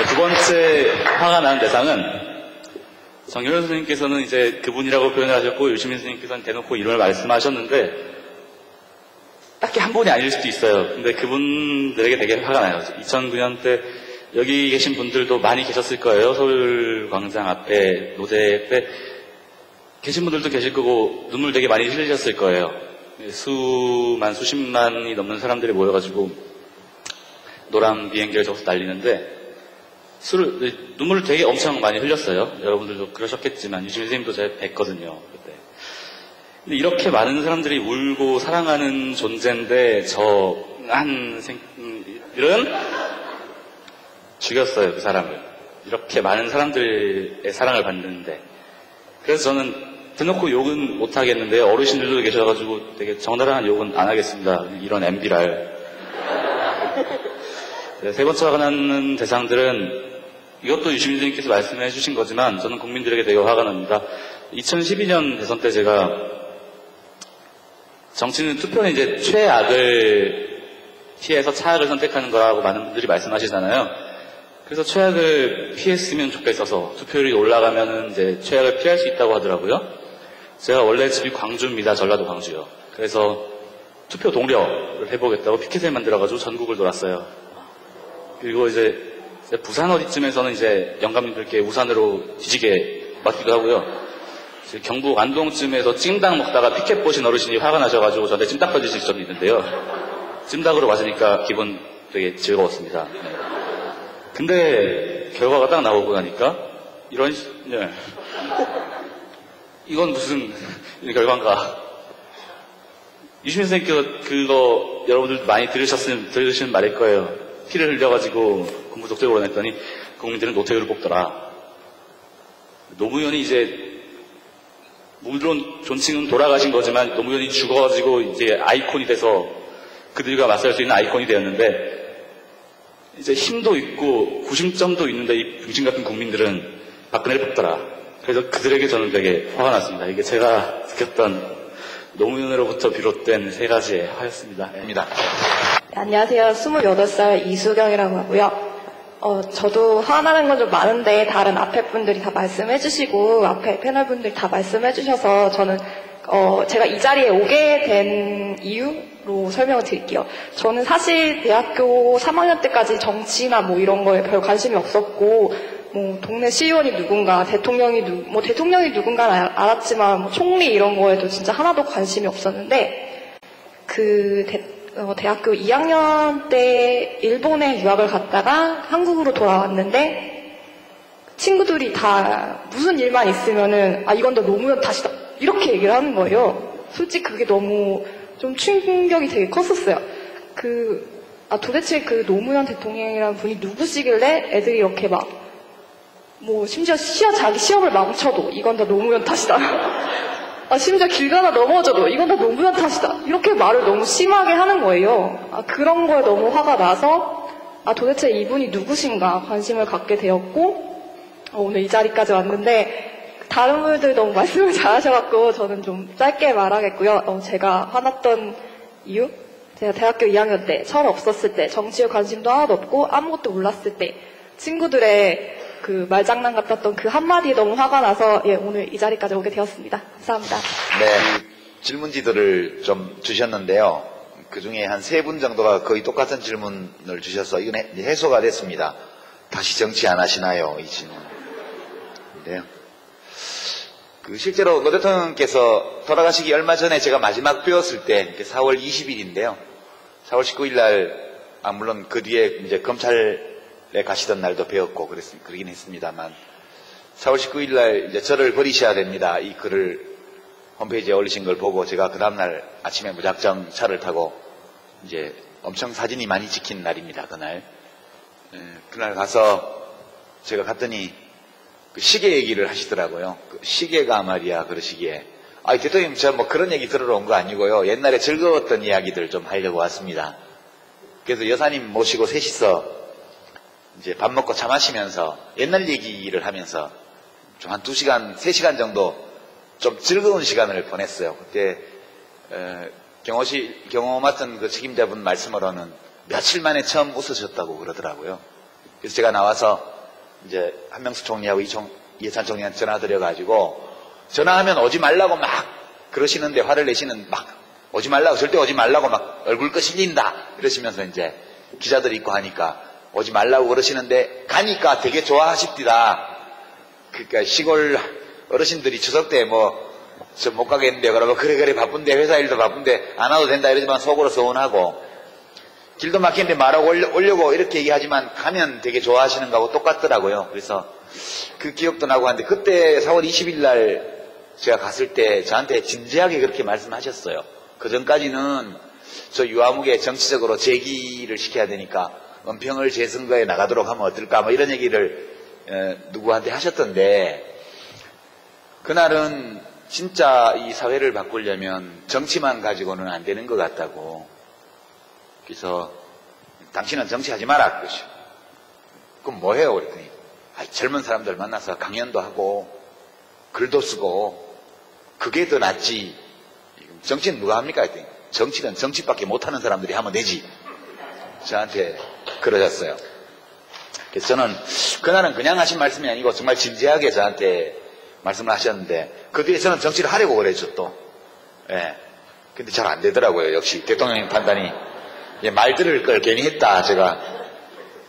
두 번째 화가 나는 대상은 정윤호 선생님께서는 이제 그분이라고 표현을 하셨고 유시민 선생님께서는 대놓고 이름을 말씀하셨는데 딱히 한 분이 아닐 수도 있어요. 근데 그분들에게 되게 화가 나요. 2009년 때 여기 계신 분들도 많이 계셨을 거예요. 서울광장 앞에 노제 때 계신 분들도 계실 거고 눈물 되게 많이 흘리셨을 거예요. 수십만이 넘는 사람들이 모여가지고 노란 비행기를 저기서 날리는데 눈물을 되게 엄청 많이 흘렸어요. 여러분들도 그러셨겠지만 유시민 선생님도 제가 뵀거든요. 그때. 근데 이렇게 많은 사람들이 울고 사랑하는 존재인데 이런 죽였어요. 그 사람을. 이렇게 많은 사람들의 사랑을 받는데. 그래서 저는 대놓고 욕은 못 하겠는데 어르신들도 계셔가지고 되게 적나라한 욕은 안 하겠습니다. 이런 MB랄. 네, 세 번째 화가 나는 대상들은 이것도 유시민 선생님께서 말씀해 주신 거지만 저는 국민들에게 되게 화가 납니다. 2012년 대선 때 제가 정치는 투표는 이제 최악을 피해서 차악을 선택하는 거라고 많은 분들이 말씀하시잖아요. 그래서 최악을 피했으면 좋겠어서 투표율이 올라가면은 이제 최악을 피할 수 있다고 하더라고요. 제가 원래 집이 광주입니다. 전라도 광주요. 그래서 투표 동료를 해보겠다고 피켓을 만들어가지고 전국을 돌았어요. 그리고 이제 부산 어디쯤에서는 이제 영감님들께 우산으로 뒤지게 맞기도 하고요. 이제 경북 안동쯤에서 찜닭 먹다가 피켓 보신 어르신이 화가 나셔가지고 저한테 찜닭 던지실 적이 있는데요. 찜닭으로 맞으니까 기분 되게 즐거웠습니다. 네. 근데 결과가 딱 나오고 나니까 이런 네. 이건 무슨 결과인가. 유시민 선생님께서 그거 여러분들 많이 들으시는 말일 거예요. 피를 흘려가지고 공부 독재로 냈더니 국민들은 노태우를 뽑더라. 노무현이 이제 물론 존칭은 돌아가신 거지만 노무현이 죽어가지고 이제 아이콘이 돼서 그들과 맞설 수 있는 아이콘이 되었는데 이제 힘도 있고 구심점도 있는데 이 중심 같은 국민들은 박근혜를 뽑더라. 그래서 그들에게 저는 되게 화가 났습니다. 이게 제가 느꼈던 노무현으로부터 비롯된 세 가지의 화였습니다. 네, 안녕하세요. 28살 이수경이라고 하고요. 저도 화나는 건 좀 많은데 다른 앞에 분들이 다 말씀해 주시고 앞에 패널 분들이 다 말씀해 주셔서 저는 제가 이 자리에 오게 된 이유로 설명을 드릴게요. 저는 사실 대학교 3학년 때까지 정치나 뭐 이런 거에 별 관심이 없었고 뭐 동네 시의원이 누군가 대통령이 누군가는 알았지만 뭐 총리 이런 거에도 진짜 하나도 관심이 없었는데 대학교 2학년 때 일본에 유학을 갔다가 한국으로 돌아왔는데 친구들이 다 무슨 일만 있으면은 이건 다 노무현 탓이다 이렇게 얘기를 하는 거예요. 솔직히 그게 너무 좀 충격이 되게 컸었어요. 도대체 그 노무현 대통령이라는 분이 누구시길래 애들이 이렇게 심지어 자기 시험을 망쳐도 이건 다 노무현 탓이다. 심지어 길 가다 넘어져도 이건 다 노무현 탓이다. 이렇게 말을 너무 심하게 하는 거예요. 그런 거에 너무 화가 나서 도대체 이분이 누구신가 관심을 갖게 되었고 오늘 이 자리까지 왔는데 다른 분들 너무 말씀을 잘하셔갖고 저는 좀 짧게 말하겠고요. 제가 화났던 이유? 제가 대학교 2학년 때 철 없었을 때 정치에 관심도 하나도 없고 아무것도 몰랐을 때 친구들의 그 말장난 같았던 그 한마디에 너무 화가 나서 오늘 이 자리까지 오게 되었습니다. 감사합니다. 네, 질문지들을 좀 주셨는데요. 그 중에 한 3분 정도가 거의 똑같은 질문을 주셔서 이건 해소가 됐습니다. 다시 정치 안 하시나요? 이 질문인데요. 실제로 노 대통령께서 돌아가시기 얼마 전에 제가 마지막 뵈었을 때 4월 20일인데요. 4월 19일 날, 물론 그 뒤에 이제 검찰에 가시던 날도 뵈었고 그러긴 했습니다만 4월 19일 날 이제 저를 버리셔야 됩니다. 이 글을 홈페이지에 올리신 걸 보고 제가 그 다음날 아침에 무작정 차를 타고 이제 엄청 사진이 많이 찍힌 날입니다. 그날. 그날 가서 제가 갔더니 그 시계 얘기를 하시더라고요. 그 시계가 말이야 그러시기에 대통령 저 뭐 그런 얘기 들으러 온 거 아니고요. 옛날에 즐거웠던 이야기들 좀 하려고 왔습니다. 그래서 여사님 모시고 셋이서 이제 밥 먹고 차 마시면서 옛날 얘기를 하면서 좀 한 2시간, 3시간 정도 좀 즐거운 시간을 보냈어요. 그때 경호 맡은 그 책임자분 말씀으로는 며칠 만에 처음 웃으셨다고 그러더라고요. 그래서 제가 나와서 이제 한명숙 총리하고 이해찬 총리한테 전화드려가지고 전화하면 오지 말라고 막 그러시는데 화를 내시는 오지 말라고 절대 오지 말라고 막 얼굴 끄실린다 이러시면서 이제 기자들 있고 하니까 오지 말라고 그러시는데 가니까 되게 좋아하십디다. 그러니까 시골 어르신들이 추석 때 저 못 가겠는데 그러면 그래 바쁜데 회사 일도 바쁜데 안 와도 된다 이러지만 속으로 서운하고 길도 막히는데 말하고 오려고 이렇게 얘기하지만 가면 되게 좋아하시는 거하고 똑같더라고요. 그래서 그 기억도 나고 하는데 그때 4월 20일 날 제가 갔을 때 저한테 진지하게 그렇게 말씀하셨어요. 그 전까지는 저 유아무개 정치적으로 제기를 시켜야 되니까 은평을 재선거에 나가도록 하면 어떨까 이런 얘기를 누구한테 하셨던데 그날은 진짜 이 사회를 바꾸려면 정치만 가지고는 안 되는 것 같다고. 그래서 당신은 정치하지 마라. 그러죠. 그럼 뭐 해요? 그랬더니 젊은 사람들 만나서 강연도 하고 글도 쓰고 그게 더 낫지. 정치는 누가 합니까? 했더니 정치는 정치밖에 못하는 사람들이 하면 되지. 저한테 그러셨어요. 그래서 저는 그날은 그냥 하신 말씀이 아니고 정말 진지하게 저한테 말씀을 하셨는데 그 뒤에 저는 정치를 하려고 그랬죠 또. 예. 근데 잘 안 되더라고요. 역시 대통령님 판단이 말 들을 걸 괜히 했다 제가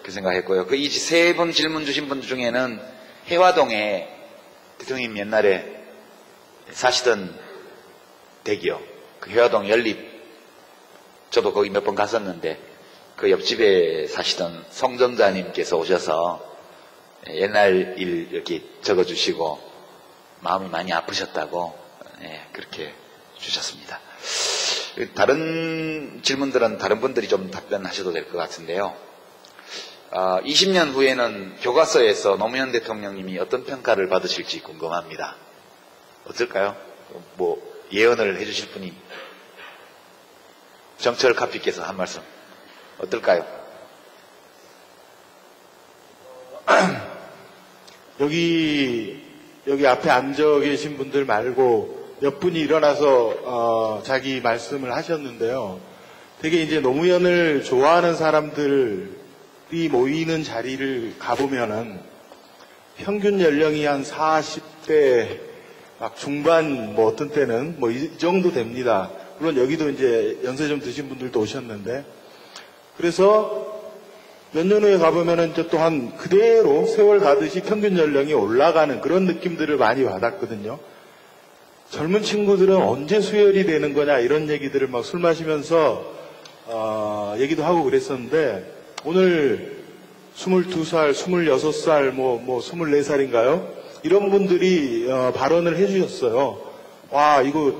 그 생각했고요. 그 이 세 분 질문 주신 분 중에는 해화동에 대통령님 옛날에 사시던 댁이요. 그 해화동 연립 저도 거기 몇 번 갔었는데 그 옆집에 사시던 성전자님께서 오셔서 옛날 일 이렇게 적어주시고 마음이 많이 아프셨다고 그렇게 주셨습니다. 다른 질문들은 다른 분들이 좀 답변하셔도 될 것 같은데요. 20년 후에는 교과서에서 노무현 대통령님이 어떤 평가를 받으실지 궁금합니다. 어떨까요? 뭐 예언을 해주실 분이 정철 카피께서 한 말씀 어떨까요? 여기 앞에 앉아 계신 분들 말고 몇 분이 일어나서 자기 말씀을 하셨는데요. 되게 이제 노무현을 좋아하는 사람들이 모이는 자리를 가보면은 평균 연령이 한 40대 막 중반 뭐 어떤 때는 뭐 이 정도 됩니다. 물론 여기도 이제 연세 좀 드신 분들도 오셨는데 그래서 몇 년 후에 가보면은 이제 또한 그대로 세월 가듯이 평균 연령이 올라가는 그런 느낌들을 많이 받았거든요. 젊은 친구들은 언제 수혈이 되는 거냐 이런 얘기들을 막 술 마시면서 얘기도 하고 그랬었는데 오늘 22살, 26살, 뭐 24살인가요? 이런 분들이 발언을 해주셨어요. 와 이거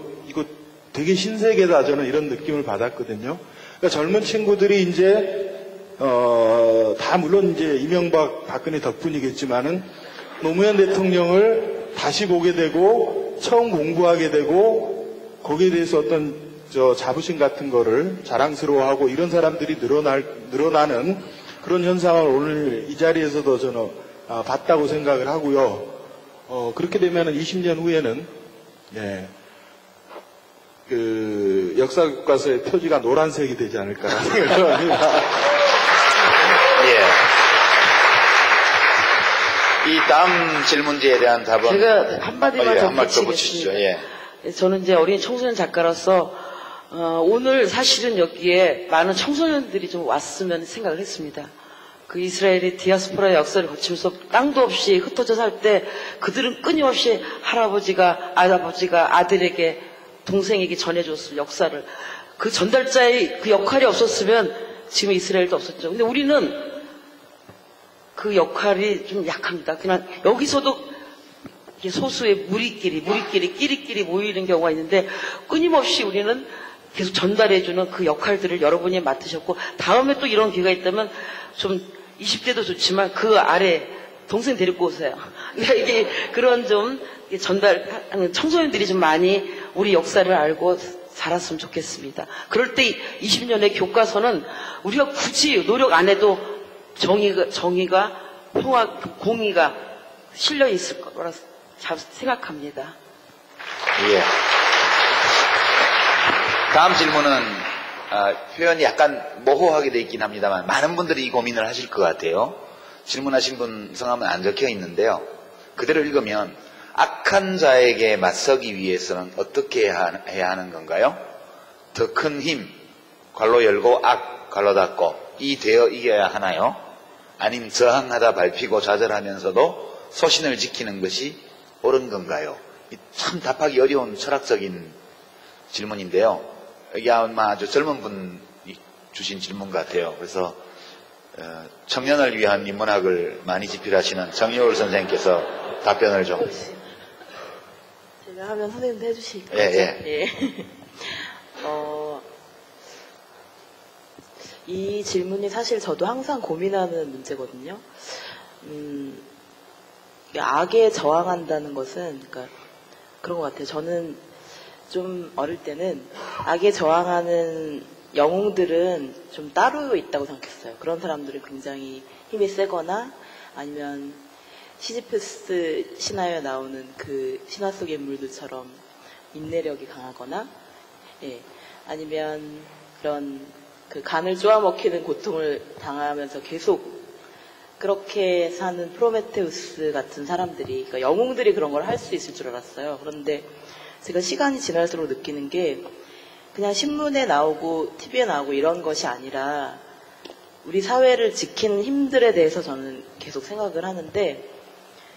되게 신세계다 저는 이런 느낌을 받았거든요. 그러니까 젊은 친구들이 이제 다 물론 이제 이명박, 박근혜 덕분이겠지만은 노무현 대통령을 다시 보게 되고 처음 공부하게 되고 거기에 대해서 어떤 자부심 같은 거를 자랑스러워하고 이런 사람들이 늘어나는 그런 현상을 오늘 이 자리에서도 저는 봤다고 생각을 하고요. 그렇게 되면은 20년 후에는 그 역사 교과서의 표지가 노란색이 되지 않을까 생각을 합니다. 이 다음 질문지에 대한 답은 제가 한마디만 더 붙이시죠. 저는 이제 어린 청소년 작가로서 오늘 사실은 여기에 많은 청소년들이 좀 왔으면 생각을 했습니다. 그 이스라엘의 디아스포라의 역사를 거치면서 땅도 없이 흩어져 살 때 그들은 끊임없이 할아버지가 아들에게 동생에게 전해줬을 역사를 그 전달자의 그 역할이 없었으면 지금 이스라엘도 없었죠. 근데 우리는 그 역할이 좀 약합니다. 그냥 여기서도 소수의 끼리끼리 모이는 경우가 있는데 끊임없이 우리는 계속 전달해주는 그 역할들을 여러분이 맡으셨고 다음에 또 이런 기회가 있다면 좀 20대도 좋지만 그 아래 동생 데리고 오세요. 그러니까 이게 그런 좀 전달하는 청소년들이 좀 많이 우리 역사를 알고 살았으면 좋겠습니다. 그럴 때 20년의 교과서는 우리가 굳이 노력 안 해도 정의가 평화, 공의가 실려 있을 거라 생각합니다. 예. 다음 질문은 표현이 약간 모호하게 돼 있긴 합니다만 많은 분들이 이 고민을 하실 것 같아요. 질문하신 분 성함은 안 적혀 있는데요. 그대로 읽으면 악한 자에게 맞서기 위해서는 어떻게 해야 하는 건가요? 더 큰 힘, 괄로 열고 악, 괄로 닫고 이 되어 이겨야 하나요? 아님 저항하다 밟히고 좌절하면서도 소신을 지키는 것이 옳은 건가요? 참 답하기 어려운 철학적인 질문인데요. 이게 아마 아주 젊은 분이 주신 질문 같아요. 그래서 청년을 위한 인문학을 많이 집필하시는 정여울 선생님께서 답변을 좀. 제가 하면 선생님도 해주실 거죠? 예. 이 질문이 사실 저도 항상 고민하는 문제거든요. 악에 저항한다는 것은 그러니까 그런 것 같아요. 저는 좀 어릴 때는 악에 저항하는 영웅들은 좀 따로 있다고 생각했어요. 그런 사람들은 굉장히 힘이 세거나 아니면 시지프스 신화에 나오는 그 신화 속의 인물들처럼 인내력이 강하거나, 예, 아니면 그런 그 간을 쪼아먹히는 고통을 당하면서 계속 그렇게 사는 프로메테우스 같은 사람들이, 그러니까 영웅들이 그런 걸 할 수 있을 줄 알았어요. 그런데 제가 시간이 지날수록 느끼는 게 그냥 신문에 나오고 TV에 나오고 이런 것이 아니라 우리 사회를 지키는 힘들에 대해서 저는 계속 생각을 하는데,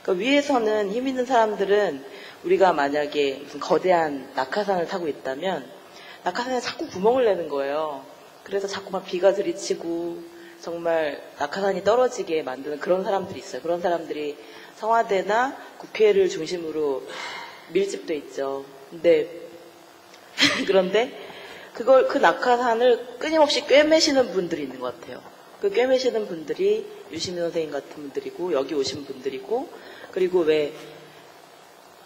그러니까 위에서는 힘 있는 사람들은 우리가 만약에 무슨 거대한 낙하산을 타고 있다면 낙하산에 자꾸 구멍을 내는 거예요. 그래서 자꾸 막 비가 들이치고 정말 낙하산이 떨어지게 만드는 그런 사람들이 있어요. 그런 사람들이 청와대나 국회를 중심으로 밀집돼 있죠. 그런데 그 낙하산을 끊임없이 꿰매시는 분들이 있는 것 같아요. 그 꿰매시는 분들이 유시민 선생님 같은 분들이고, 여기 오신 분들이고, 그리고 왜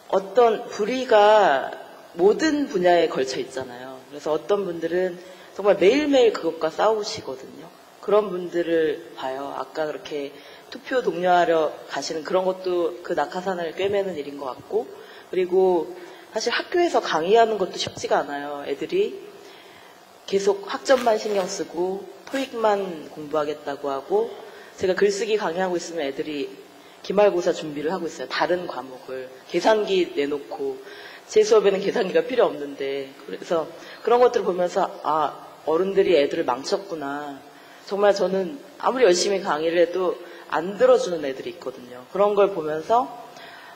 어떤 불의가 모든 분야에 걸쳐 있잖아요. 그래서 어떤 분들은 정말 매일매일 그것과 싸우시거든요. 그런 분들을 봐요. 아까 그렇게 투표 독려하러 가시는 그런 것도 그 낙하산을 꿰매는 일인 것 같고, 그리고 사실 학교에서 강의하는 것도 쉽지가 않아요. 애들이 계속 학점만 신경 쓰고 토익만 공부하겠다고 하고, 제가 글쓰기 강의하고 있으면 애들이 기말고사 준비를 하고 있어요. 다른 과목을 계산기 내놓고, 제 수업에는 계산기가 필요 없는데. 그래서 그런 것들을 보면서 아, 어른들이 애들을 망쳤구나. 정말 저는 아무리 열심히 강의를 해도 안 들어주는 애들이 있거든요. 그런 걸 보면서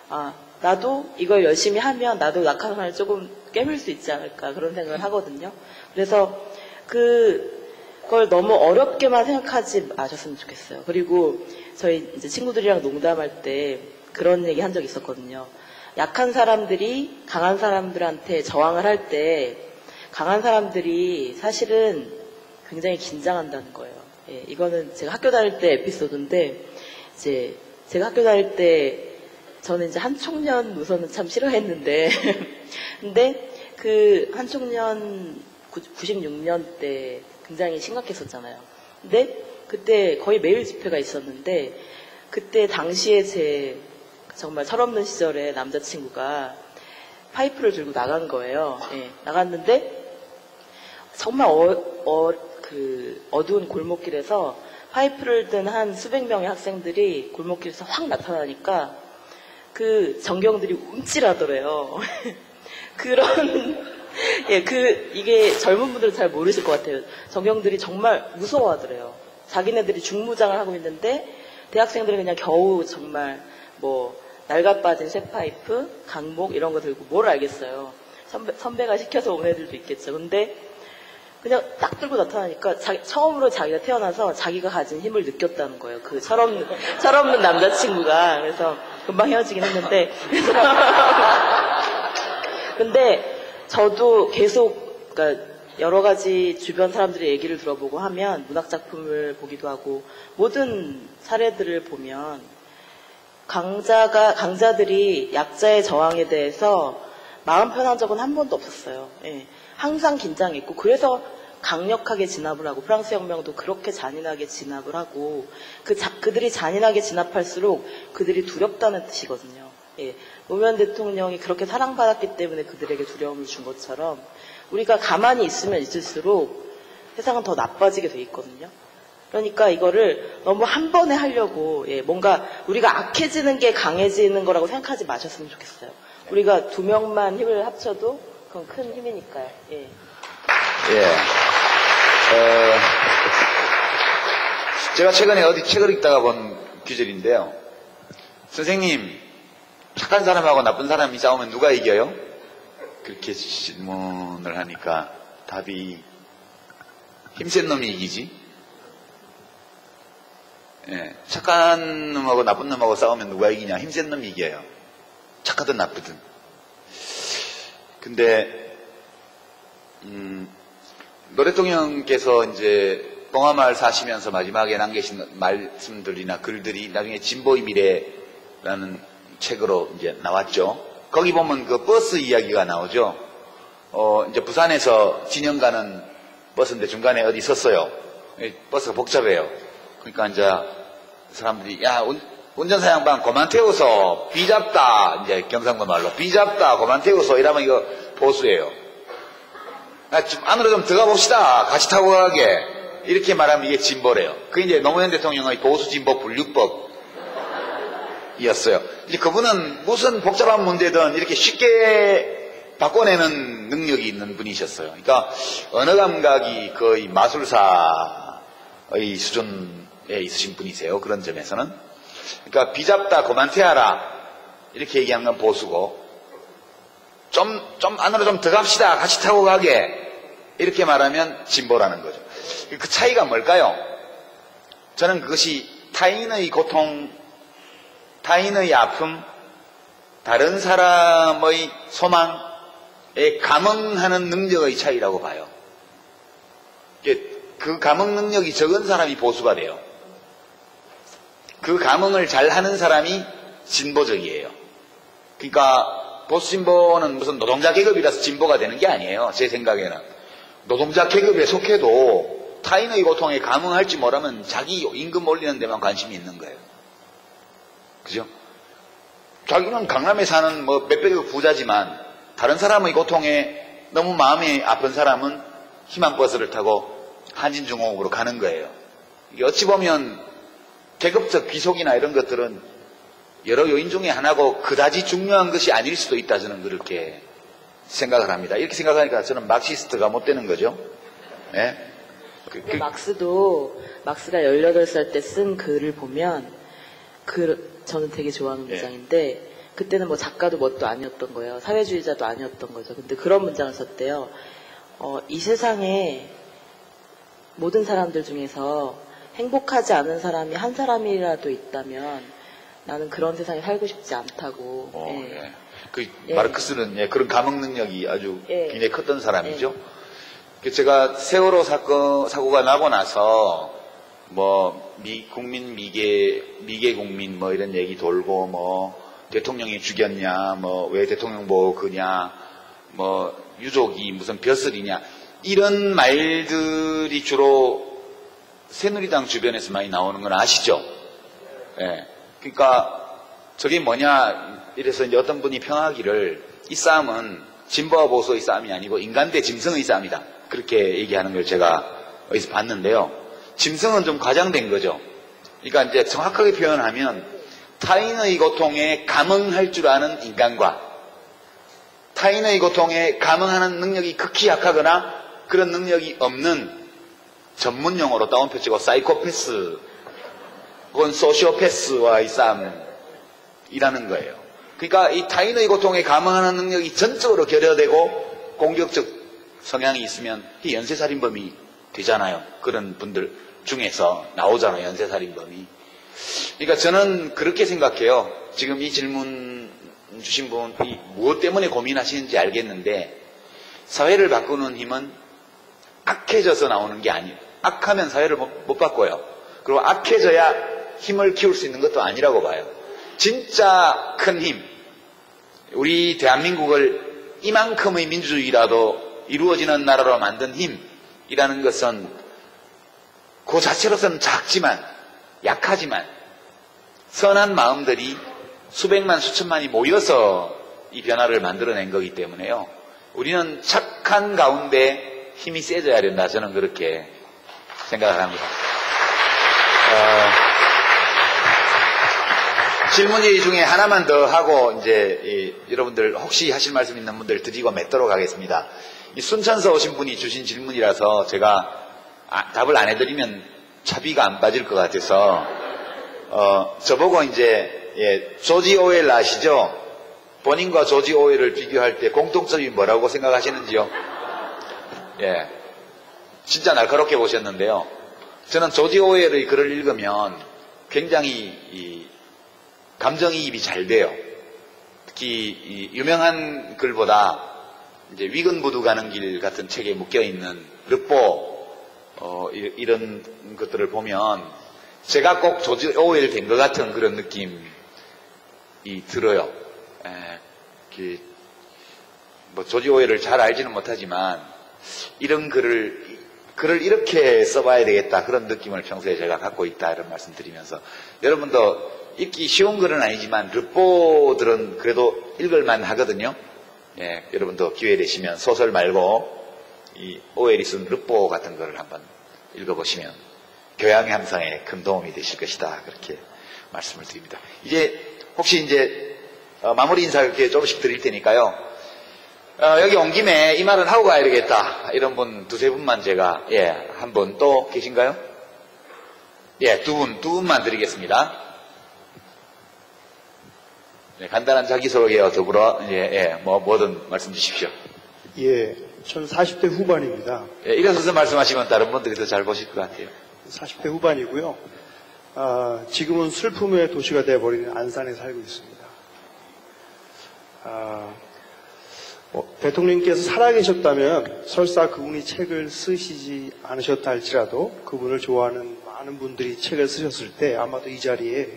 아, 나도 이걸 열심히 하면 나도 낙하산을 조금 깨물 수 있지 않을까, 그런 생각을 하거든요. 그래서 그걸 너무 어렵게만 생각하지 마셨으면 좋겠어요. 그리고 저희 이제 친구들이랑 농담할 때 그런 얘기 한 적이 있었거든요. 약한 사람들이 강한 사람들한테 저항을 할 때 강한 사람들이 사실은 굉장히 긴장한다는 거예요. 예, 이거는 제가 학교 다닐 때 에피소드인데, 이제 제가 학교 다닐 때 저는 이제 한총련 노선은 참 싫어했는데, 근데 그 한총련 96년 때 굉장히 심각했었잖아요. 근데 그때 거의 매일 집회가 있었는데, 그때 당시에 제 정말 철없는 시절에 남자친구가 파이프를 들고 나간 거예요. 예, 나갔는데 정말 그 어두운 골목길에서 파이프를 든 한 수백 명의 학생들이 골목길에서 확 나타나니까 그 전경들이 움찔하더래요. 그런, 예, 이게 젊은 분들은 잘 모르실 것 같아요. 전경들이 정말 무서워하더래요. 자기네들이 중무장을 하고 있는데 대학생들이 그냥 겨우 정말 뭐 낡아 빠진 쇠파이프, 강목 이런 거 들고 뭘 알겠어요. 선배가 시켜서 온 애들도 있겠죠. 근데 그냥 딱 들고 나타나니까 처음으로 자기가 태어나서 자기가 가진 힘을 느꼈다는 거예요. 그 철없는 남자친구가. 그래서 금방 헤어지긴 했는데. 근데 저도 계속, 그러니까 여러 가지 주변 사람들의 얘기를 들어보고 하면, 문학작품을 보기도 하고, 모든 사례들을 보면 강자들이 약자의 저항에 대해서 마음 편한 적은 한 번도 없었어요. 예. 항상 긴장했고, 그래서 강력하게 진압을 하고, 프랑스 혁명도 그렇게 잔인하게 진압을 하고, 그들이 잔인하게 진압할수록 그들이 두렵다는 뜻이거든요. 예. 노무현 대통령이 그렇게 사랑받았기 때문에 그들에게 두려움을 준 것처럼, 우리가 가만히 있으면 있을수록 세상은 더 나빠지게 돼 있거든요. 그러니까 이거를 너무 한 번에 하려고, 예, 뭔가 우리가 악해지는 게 강해지는 거라고 생각하지 마셨으면 좋겠어요. 우리가 2명만 힘을 합쳐도 그건 큰 힘이니까요. 예. 예. 제가 최근에 어디 책을 읽다가 본 귀절인데요. 선생님, 착한 사람하고 나쁜 사람이 싸우면 누가 이겨요? 그렇게 질문을 하니까 답이 힘센 놈이 이기지. 예, 착한 놈하고 나쁜 놈하고 싸우면 누가 이기냐? 힘센 놈이 이겨요. 착하든 나쁘든. 근데 노 대통령께서 이제 봉하마을 사시면서 마지막에 남기신 말씀들이나 글들이 나중에 진보의 미래라는 책으로 이제 나왔죠. 거기 보면 그 버스 이야기가 나오죠. 이제 부산에서 진영 가는 버스인데 중간에 어디 섰어요. 버스가 복잡해요. 그러니까 이제 사람들이 야 운전사 양반 그만 태워서 비잡다, 이제 경상도 말로 비잡다 그만 태워서 이러면 이거 보수예요. 좀 안으로 좀 들어가 봅시다, 같이 타고 가게, 이렇게 말하면 이게 진보래요. 그게 이제 노무현 대통령의 보수 진보 분류법이었어요. 이제 그분은 무슨 복잡한 문제든 이렇게 쉽게 바꿔내는 능력이 있는 분이셨어요. 그러니까 언어 감각이 거의 마술사의 수준에 있으신 분이세요. 그런 점에서는. 그러니까 비잡다 그만 태워라 이렇게 얘기하는 건 보수고, 좀 안으로 좀 들어갑시다, 같이 타고 가게, 이렇게 말하면 진보라는 거죠. 그 차이가 뭘까요? 저는 그것이 타인의 고통, 타인의 아픔, 다른 사람의 소망에 감응하는 능력의 차이라고 봐요. 그 감응 능력이 적은 사람이 보수가 돼요. 그 감응을 잘하는 사람이 진보적이에요. 그러니까 보수 진보는 무슨 노동자 계급이라서 진보가 되는 게 아니에요. 제 생각에는 노동자 계급에 속해도 타인의 고통에 감응할지 모르면 자기 임금 올리는 데만 관심이 있는 거예요. 그죠? 자기는 강남에 사는 뭐 몇백억 부자지만 다른 사람의 고통에 너무 마음이 아픈 사람은 희망버스를 타고 한진중공업으로 가는 거예요. 이게 어찌 보면 계급적 귀속이나 이런 것들은 여러 요인 중에 하나고 그다지 중요한 것이 아닐 수도 있다, 저는 그렇게 생각을 합니다. 이렇게 생각하니까 저는 막시스트가 못 되는 거죠. 네? 막스가 18살 때 쓴 글을 보면 저는 되게 좋아하는 문장인데, 그때는 뭐 작가도 뭣도 아니었던 거예요. 사회주의자도 아니었던 거죠. 근데 그런 문장을 썼대요. 이 세상에 모든 사람들 중에서 행복하지 않은 사람이 한 사람이라도 있다면 나는 그런 세상에 살고 싶지 않다고. 마르크스는 그런 감흥 능력이 아주 굉장히 컸던 사람이죠. 제가 세월호 사고가 나고 나서 뭐 국민 미개 국민 뭐 이런 얘기 돌고, 뭐 대통령이 죽였냐, 뭐 왜 대통령 보고 그냐, 뭐 유족이 무슨 벼슬이냐, 이런 말들이 주로 새누리당 주변에서 많이 나오는 건 아시죠? 예. 그러니까 저게 뭐냐 이래서 이제 어떤 분이 평하기를 이 싸움은 진보와 보수의 싸움이 아니고 인간 대 짐승의 싸움이다, 그렇게 얘기하는 걸 제가 어디서 봤는데요. 짐승은 좀 과장된 거죠. 그러니까 이제 정확하게 표현하면 타인의 고통에 감응할 줄 아는 인간과 타인의 고통에 감응하는 능력이 극히 약하거나 그런 능력이 없는, 전문 용어로 따옴표 치고 사이코패스 혹은 소시오패스와의 싸움이라는 거예요. 그러니까 이 타인의 고통에 감응하는 능력이 전적으로 결여되고 공격적 성향이 있으면 이 연쇄살인범이 되잖아요. 그런 분들 중에서 나오잖아요, 연쇄살인범이. 그러니까 저는 그렇게 생각해요. 지금 이 질문 주신 분이 무엇 때문에 고민하시는지 알겠는데, 사회를 바꾸는 힘은 악해져서 나오는 게 아니에요. 악하면 사회를 못 바꿔요. 그리고 악해져야 힘을 키울 수 있는 것도 아니라고 봐요. 진짜 큰 힘, 우리 대한민국을 이만큼의 민주주의라도 이루어지는 나라로 만든 힘이라는 것은 그 자체로서는 작지만, 약하지만 선한 마음들이 수백만 수천만이 모여서 이 변화를 만들어낸 거기 때문에요. 우리는 착한 가운데 힘이 세져야 된다, 저는 그렇게 생각을 합니다. 질문지 중에 하나만 더 하고 이제 여러분들 혹시 하실 말씀 있는 분들 드리고 맺도록 하겠습니다. 이 순천서 오신 분이 주신 질문이라서 제가 답을 안 해드리면 차비가 안 빠질 것 같아서 저보고 이제 조지 오웰 아시죠? 본인과 조지 오웰을 비교할 때 공통점이 뭐라고 생각하시는지요? 예, 진짜 날카롭게 보셨는데요. 저는 조지 오웰의 글을 읽으면 굉장히 감정이입이 잘 돼요. 특히 유명한 글보다 이제 위근부두 가는 길 같은 책에 묶여 있는 르포 이런 것들을 보면 제가 꼭 조지 오웰 된 것 같은 그런 느낌이 들어요. 뭐 조지 오웰을 잘 알지는 못하지만 이런 글을 글을 이렇게 써봐야 되겠다 그런 느낌을 평소에 제가 갖고 있다 이런 말씀 드리면서 여러분도 읽기 쉬운 글은 아니지만 르뽀들은 그래도 읽을만 하거든요. 예, 여러분도 기회 되시면 소설 말고 이 오웰이 쓴 르뽀 같은 거를 한번 읽어보시면 교양 향상에 큰 도움이 되실 것이다 그렇게 말씀을 드립니다. 이제 혹시 이제 마무리 인사 이렇게 조금씩 드릴 테니까요. 여기 온 김에 이 말은 하고 가야 되겠다 이런 분 두세 분만 제가 한 분 또 계신가요? 두 분만 드리겠습니다. 간단한 자기소개와 더불어 뭐든 말씀 주십시오. 예, 저는 40대 후반입니다. 일어서서 말씀하시면 다른 분들이 더 잘 보실 것 같아요. 40대 후반이고요. 지금은 슬픔의 도시가 되어버린 안산에 살고 있습니다. 대통령께서 살아계셨다면 설사 그분이 책을 쓰시지 않으셨다 할지라도 그분을 좋아하는 많은 분들이 책을 쓰셨을 때 아마도 이 자리에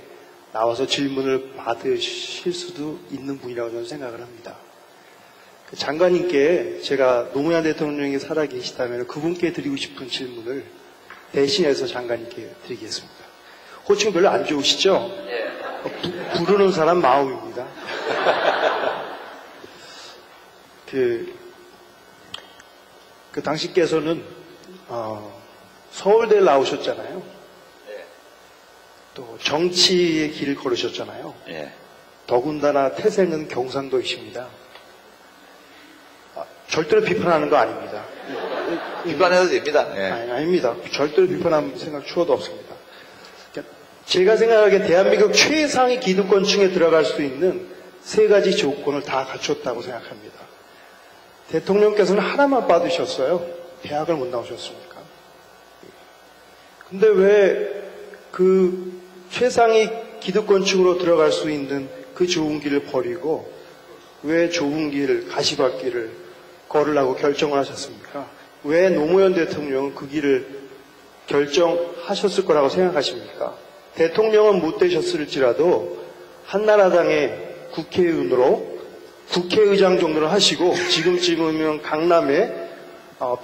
나와서 질문을 받으실 수도 있는 분이라고 저는 생각을 합니다. 그 장관님께 제가 노무현 대통령이 살아계시다면 그분께 드리고 싶은 질문을 대신해서 장관님께 드리겠습니다. 호칭 별로 안 좋으시죠? 부르는 사람 마음입니다. 그 당신께서는 서울대를 나오셨잖아요. 또 정치의 길을 걸으셨잖아요. 더군다나 태생은 경상도이십니다. 절대로 비판하는 거 아닙니다. 비판해도 됩니다. 아닙니다. 절대로 비판하는 생각 추워도 없습니다. 제가 생각하기에 대한민국 최상위 기득권층에 들어갈 수 있는 세 가지 조건을 다 갖췄다고 생각합니다. 대통령께서는 하나만 받으셨어요. 대학을 못 나오셨습니까? 근데 왜 그 최상위 기득권층으로 들어갈 수 있는 그 좋은 길을 버리고 왜 좋은 길, 가시밭길을 걸으려고 결정을 하셨습니까? 왜 노무현 대통령은 그 길을 결정하셨을 거라고 생각하십니까? 대통령은 못 되셨을지라도 한나라당의 국회의원으로 국회의장 정도를 하시고 지금쯤이면 강남에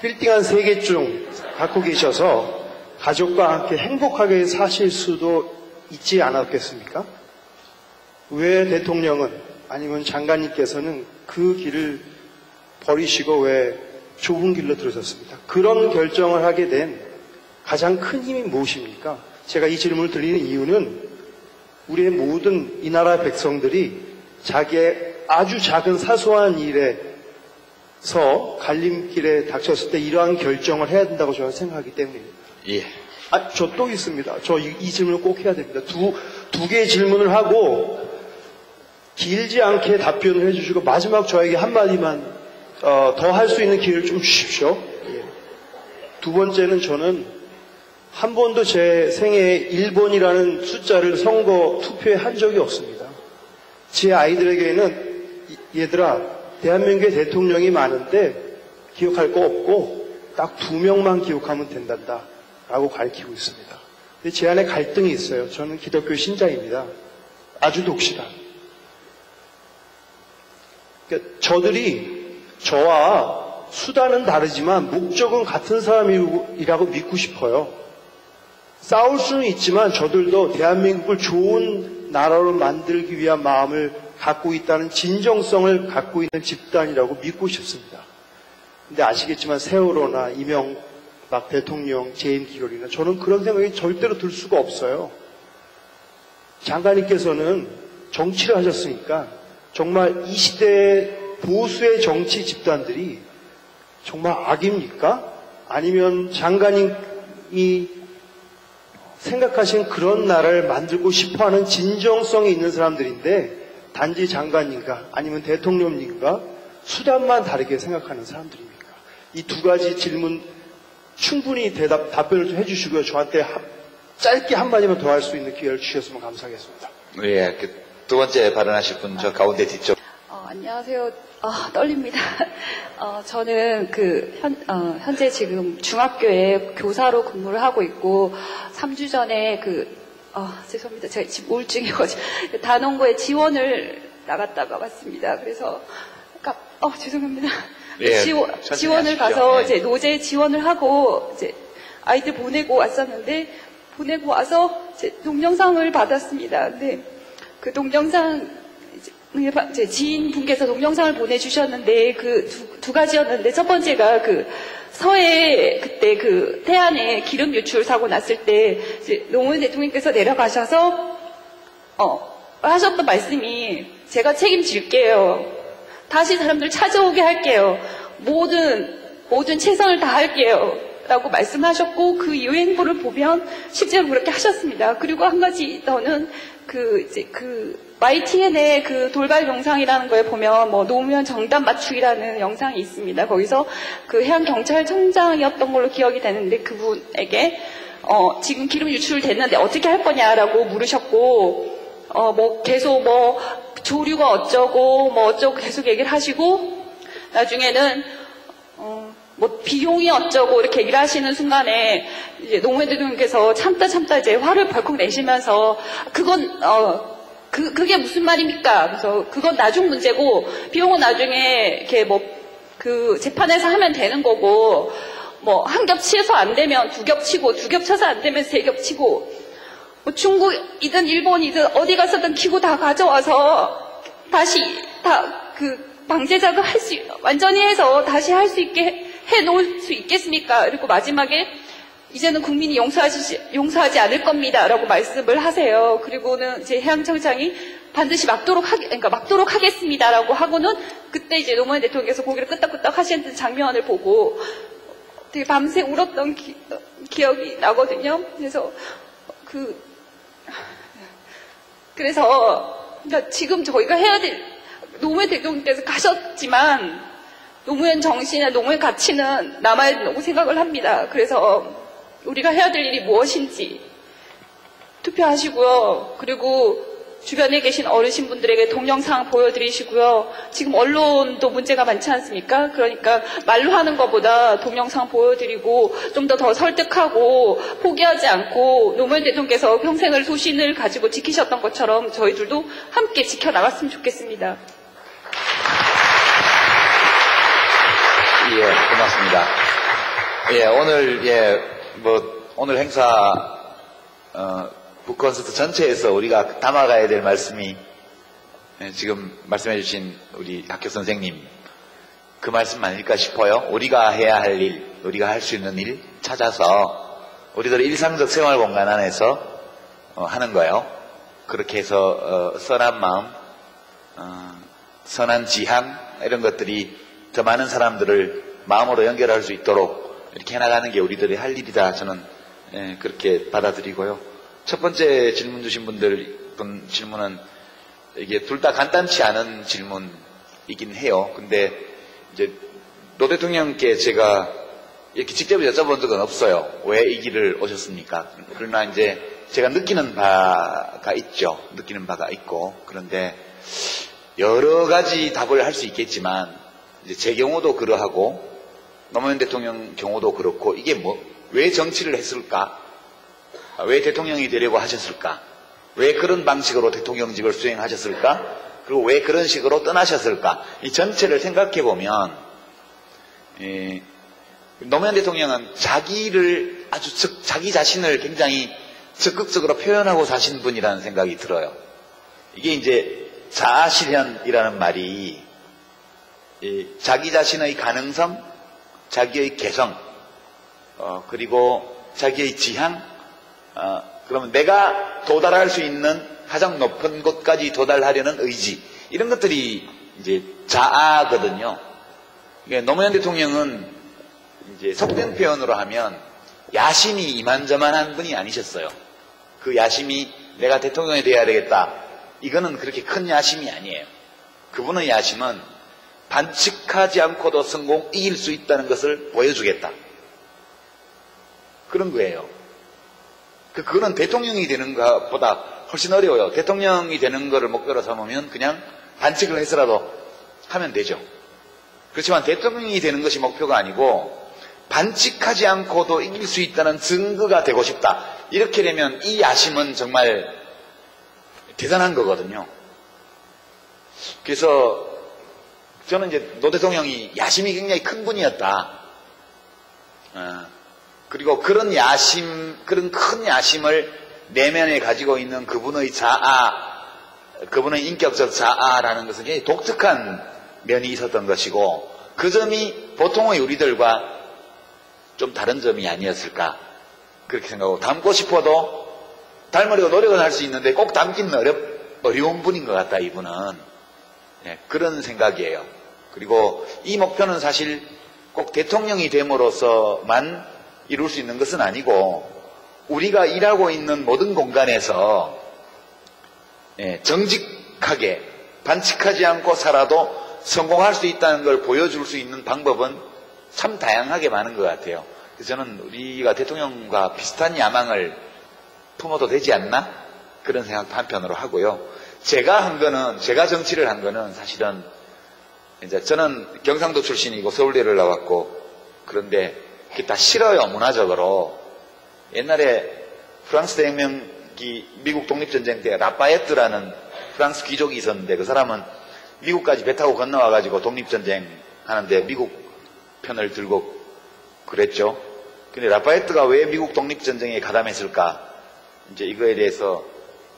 빌딩 한 3개쯤 갖고 계셔서 가족과 함께 행복하게 사실 수도 있지 않았겠습니까? 왜 대통령은 아니면 장관님께서는 그 길을 버리시고 왜 좁은 길로 들어섰습니까? 그런 결정을 하게 된 가장 큰 힘이 무엇입니까? 제가 이 질문을 드리는 이유는 우리의 모든 이 나라 백성들이 자기의 아주 작은 사소한 일에서 갈림길에 닥쳤을 때 이러한 결정을 해야 된다고 저는 생각하기 때문입니다. 저 또 있습니다. 저 이 질문을 꼭 해야 됩니다. 두 개의 질문을 하고 길지 않게 답변을 해주시고 마지막 저에게 한마디만 더 할 수 있는 기회를 좀 주십시오. 두 번째는 저는 한 번도 제 생애에 1번이라는 숫자를 선거 투표에 한 적이 없습니다. 제 아이들에게는 얘들아 대한민국의 대통령이 많은데 기억할 거 없고 딱 2명만 기억하면 된단다 라고 가르치고 있습니다. 근데 제 안에 갈등이 있어요. 저는 기독교 신자입니다. 아주 독실한. 그러니까 저들이 저와 수단은 다르지만 목적은 같은 사람이라고 믿고 싶어요. 싸울 수는 있지만 저들도 대한민국을 좋은 나라로 만들기 위한 마음을 갖고 있다는 진정성을 갖고 있는 집단이라고 믿고 싶습니다. 근데 아시겠지만 세월호나 이명박 대통령 재임 기간이나 저는 그런 생각이 절대로 들 수가 없어요. 장관님께서는 정치를 하셨으니까 정말 이 시대의 보수의 정치 집단들이 정말 악입니까? 아니면 장관님이 생각하신 그런 나라를 만들고 싶어하는 진정성이 있는 사람들인데 단지 장관님과 아니면 대통령님과 수단만 다르게 생각하는 사람들입니까? 이 두 가지 질문 충분히 답변을 좀 해주시고요. 저한테 짧게 한마디만 더 할 수 있는 기회를 주셨으면 감사하겠습니다. 두 번째 발언하실 분 저 가운데 뒤쪽. 안녕하세요. 떨립니다. 저는 현재 지금 중학교에 교사로 근무를 하고 있고 3주 전에 죄송합니다. 제가 지금 우울증이어가지고 단원고에 지원을 나갔다가 왔습니다. 그래서 죄송합니다. 예, 지원을 가서 이제 노제 지원을 하고 이제 아이들 보내고 왔었는데 보내고 와서 이제 동영상을 받았습니다. 근데 그 동영상 제 지인분께서 동영상을 보내주셨는데 그 두 가지였는데 첫 번째가 그 서해 그때 그 태안에 기름 유출 사고 났을 때 이제 노무현 대통령께서 내려가셔서 하셨던 말씀이 제가 책임질게요. 다시 사람들 찾아오게 할게요. 모든 최선을 다할게요. 라고 말씀하셨고 그 이후의 행보를 보면 실제로 그렇게 하셨습니다. 그리고 한 가지 더는 YTN의 그 돌발 영상이라는 거에 보면 뭐 노무현 정답 맞추기라는 영상이 있습니다. 거기서 그 해양경찰청장이었던 걸로 기억이 되는데 그분에게 지금 기름 유출됐는데 어떻게 할 거냐라고 물으셨고 뭐 계속 뭐 조류가 어쩌고 뭐 어쩌고 계속 얘기를 하시고 나중에는 뭐 비용이 어쩌고 이렇게 얘기를 하시는 순간에 이제 노무현 대통령께서 참다 이제 화를 벌컥 내시면서 그건 그게 무슨 말입니까? 그래서 그건 나중 문제고 비용은 나중에 이렇게 뭐 그 재판에서 하면 되는 거고 뭐 한 겹 치해서 안 되면 두 겹 치고 두 겹 쳐서 안 되면 세 겹 치고 뭐 중국이든 일본이든 어디 가서든 기구 다 가져와서 다시 다 그 방제 작업 완전히 해서 다시 할 수 있게 해 놓을 수 있겠습니까? 그리고 마지막에 이제는 국민이 용서하지 않을 겁니다. 라고 말씀을 하세요. 그리고는 이제 해양청장이 반드시 막도록 하겠습니다. 라고 하고는 그때 이제 노무현 대통령께서 고개를 끄덕끄덕 하시는 장면을 보고 되게 밤새 울었던 기억이 나거든요. 그래서 그러니까 지금 저희가 해야 될 노무현 대통령께서 가셨지만 노무현 정신이나 노무현 가치는 남아야 된다고 생각을 합니다. 그래서 우리가 해야 될 일이 무엇인지 투표하시고요. 그리고 주변에 계신 어르신분들에게 동영상 보여드리시고요. 지금 언론도 문제가 많지 않습니까? 그러니까 말로 하는 것보다 동영상 보여드리고 좀 더 설득하고 포기하지 않고 노무현 대통령께서 평생을 소신을 가지고 지키셨던 것처럼 저희들도 함께 지켜나갔으면 좋겠습니다. 예, 고맙습니다. 예, 오늘 행사, 북콘서트 전체에서 우리가 담아가야 될 말씀이, 지금 말씀해주신 우리 학교 선생님, 그 말씀 아닐까 싶어요. 우리가 해야 할 일, 우리가 할 수 있는 일 찾아서, 우리들의 일상적 생활 공간 안에서, 하는 거예요. 그렇게 해서, 선한 마음, 선한 지향, 이런 것들이 더 많은 사람들을 마음으로 연결할 수 있도록 이렇게 해나가는 게 우리들의 할 일이다. 저는 그렇게 받아들이고요. 첫 번째 질문 주신 분 질문은 이게 둘 다 간단치 않은 질문이긴 해요. 근데 이제 노 대통령께 제가 이렇게 직접 여쭤본 적은 없어요. 왜 이 길을 오셨습니까? 그러나 이제 제가 느끼는 바가 있죠. 느끼는 바가 있고 그런데 여러 가지 답을 할 수 있겠지만 이제 제 경우도 그러하고 노무현 대통령 경우도 그렇고 이게 왜 정치를 했을까? 왜 대통령이 되려고 하셨을까? 왜 그런 방식으로 대통령직을 수행하셨을까? 그리고 왜 그런 식으로 떠나셨을까? 이 전체를 생각해 보면 노무현 대통령은 자기 자신을 굉장히 적극적으로 표현하고 사신 분이라는 생각이 들어요. 이게 이제 자아실현이라는 말이 자기 자신의 가능성, 자기의 개성, 그리고 자기의 지향, 그러면 내가 도달할 수 있는 가장 높은 곳까지 도달하려는 의지, 이런 것들이 이제 자아거든요. 노무현 대통령은 이제 속된 표현으로 하면 야심이 이만저만한 분이 아니셨어요. 그 야심이 내가 대통령이 돼야 되겠다. 이거는 그렇게 큰 야심이 아니에요. 그분의 야심은 반칙하지 않고도 이길 수 있다는 것을 보여주겠다. 그런 거예요. 그거는 대통령이 되는 것보다 훨씬 어려워요. 대통령이 되는 것을 목표로 삼으면 그냥 반칙을 해서라도 하면 되죠. 그렇지만 대통령이 되는 것이 목표가 아니고 반칙하지 않고도 이길 수 있다는 증거가 되고 싶다. 이렇게 되면 이 야심은 정말 대단한 거거든요. 그래서 저는 이제 노 대통령이 야심이 굉장히 큰 분이었다. 그리고 그런 큰 야심을 내면에 가지고 있는 그분의 그분의 인격적 자아라는 것은 굉장히 독특한 면이 있었던 것이고, 그 점이 보통의 우리들과 좀 다른 점이 아니었을까, 그렇게 생각하고, 닮고 싶어도 닮으려고 노력은 할 수 있는데 꼭 닮기는 어려운 분인 것 같다, 이분은. 네, 그런 생각이에요. 그리고 이 목표는 사실 꼭 대통령이 됨으로써만 이룰 수 있는 것은 아니고, 우리가 일하고 있는 모든 공간에서 정직하게 반칙하지 않고 살아도 성공할 수 있다는 걸 보여줄 수 있는 방법은 참 다양하게 많은 것 같아요. 그래서 저는 우리가 대통령과 비슷한 야망을 품어도 되지 않나? 그런 생각도 한편으로 하고요. 제가 정치를 한 거는 사실은 이제 저는 경상도 출신이고 서울대를 나왔고, 그런데 그게 다 싫어요, 문화적으로. 옛날에 프랑스 대혁명기 미국 독립전쟁 때 라파에트라는 프랑스 귀족이 있었는데, 그 사람은 미국까지 배 타고 건너와가지고 독립전쟁 하는데 미국 편을 들고 그랬죠. 근데 라파에트가 왜 미국 독립전쟁에 가담했을까? 이제 이거에 대해서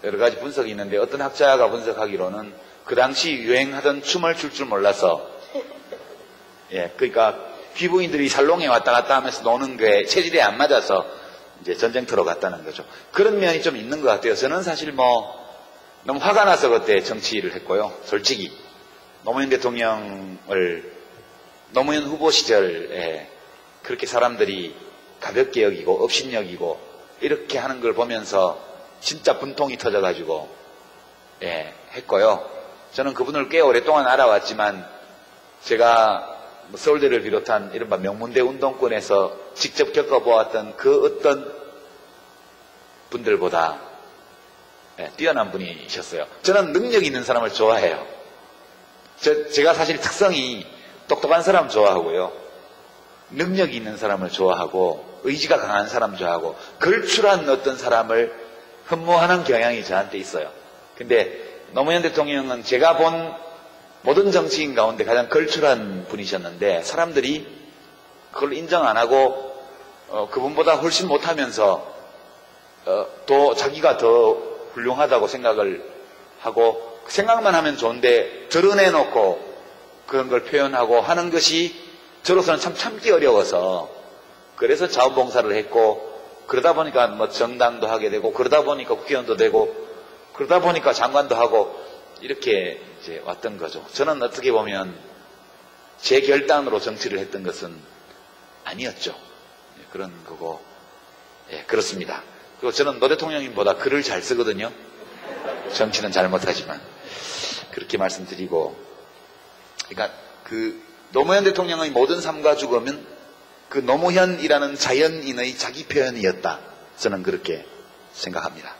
여러 가지 분석이 있는데, 어떤 학자가 분석하기로는 그 당시 유행하던 춤을 출 줄 몰라서, 그러니까 귀부인들이 살롱에 왔다 갔다 하면서 노는 게 체질에 안 맞아서 이제 전쟁터로 갔다는 거죠. 그런 면이 좀 있는 것 같아요. 저는 사실 너무 화가 나서 그때 정치를 했고요. 솔직히 노무현 후보 시절에 그렇게 사람들이 가볍게 여기고 업신여기고 이렇게 하는 걸 보면서 진짜 분통이 터져가지고 했고요. 저는 그분을 꽤 오랫동안 알아왔지만, 제가 서울대를 비롯한 이른바 명문대 운동권에서 직접 겪어보았던 그 어떤 분들보다 뛰어난 분이셨어요. 저는 능력 있는 사람을 좋아해요. 제가 사실 특성이 똑똑한 사람 좋아하고요, 능력이 있는 사람을 좋아하고, 의지가 강한 사람 좋아하고, 걸출한 어떤 사람을 흠모하는 경향이 저한테 있어요. 근데 노무현 대통령은 제가 본 모든 정치인 가운데 가장 걸출한 분이셨는데, 사람들이 그걸 인정 안 하고 그분보다 훨씬 못하면서 또 자기가 더 훌륭하다고 생각을 하고, 생각만 하면 좋은데 드러내놓고 그런 걸 표현하고 하는 것이 저로서는 참 참기 어려워서, 그래서 자원봉사를 했고, 그러다 보니까 정당도 하게 되고, 그러다 보니까 국회의원도 되고, 그러다 보니까 장관도 하고, 이렇게 이제 왔던 거죠. 저는 어떻게 보면 제 결단으로 정치를 했던 것은 아니었죠. 그런 거고, 그렇습니다. 그리고 저는 노 대통령님보다 글을 잘 쓰거든요. 정치는 잘 못하지만. 그렇게 말씀드리고, 그러니까 노무현 대통령의 모든 삶과 죽음은 그 노무현이라는 자연인의 자기 표현이었다. 저는 그렇게 생각합니다.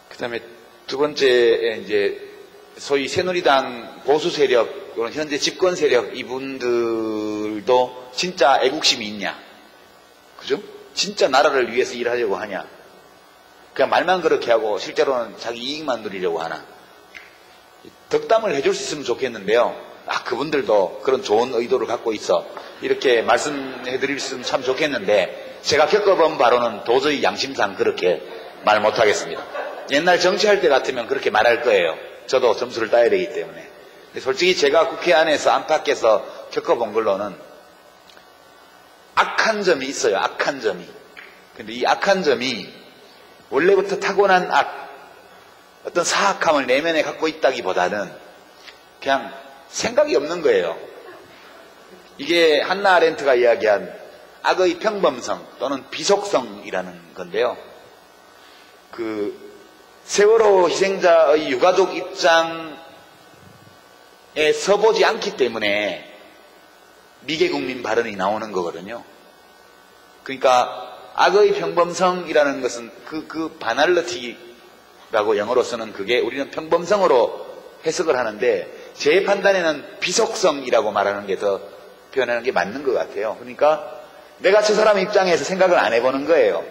그 다음에 두 번째, 이제 소위 새누리당 보수 세력, 현재 집권 세력, 이분들도 진짜 애국심이 있냐? 그죠? 진짜 나라를 위해서 일하려고 하냐? 그냥 말만 그렇게 하고 실제로는 자기 이익만 누리려고 하나? 덕담을 해줄 수 있으면 좋겠는데요. 그분들도 그런 좋은 의도를 갖고 있어, 이렇게 말씀해드릴 수 있으면 참 좋겠는데, 제가 겪어본 바로는 도저히 양심상 그렇게 말 못하겠습니다. 옛날 정치할 때 같으면 그렇게 말할 거예요. 저도 점수를 따야 되기 때문에. 근데 솔직히 제가 국회 안에서 안팎에서 겪어본 걸로는 악한 점이 있어요. 악한 점이. 근데 이 악한 점이 원래부터 타고난 어떤 사악함을 내면에 갖고 있다기보다는 그냥 생각이 없는 거예요. 이게 한나 아렌트가 이야기한 악의 평범성 또는 비속성이라는 건데요. 세월호 희생자의 유가족 입장에 서보지 않기 때문에 미개국민 발언이 나오는 거거든요. 그러니까 악의 평범성이라는 것은 그 바날러티라고 영어로 쓰는 그게 우리는 평범성으로 해석을 하는데, 제 판단에는 비속성이라고 말하는 게 더 표현하는 게 맞는 것 같아요. 그러니까 내가 저 사람 입장에서 생각을 안 해보는 거예요.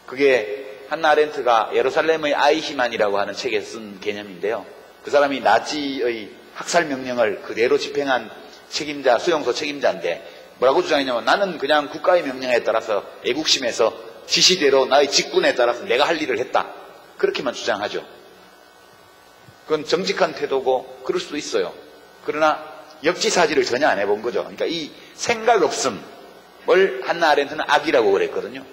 그게 한나 아렌트가 예루살렘의 아이히만이라고 하는 책에 쓴 개념인데요. 그 사람이 나치의 학살 명령을 그대로 집행한 책임자, 수용소 책임자인데 뭐라고 주장했냐면 나는 그냥 국가의 명령에 따라서 애국심에서 지시대로 나의 직분에 따라서 내가 할 일을 했다. 그렇게만 주장하죠. 그건 정직한 태도고 그럴 수도 있어요. 그러나 역지사지를 전혀 안 해본 거죠. 그러니까 이 생각 없음을 한나 아렌트는 악이라고 그랬거든요.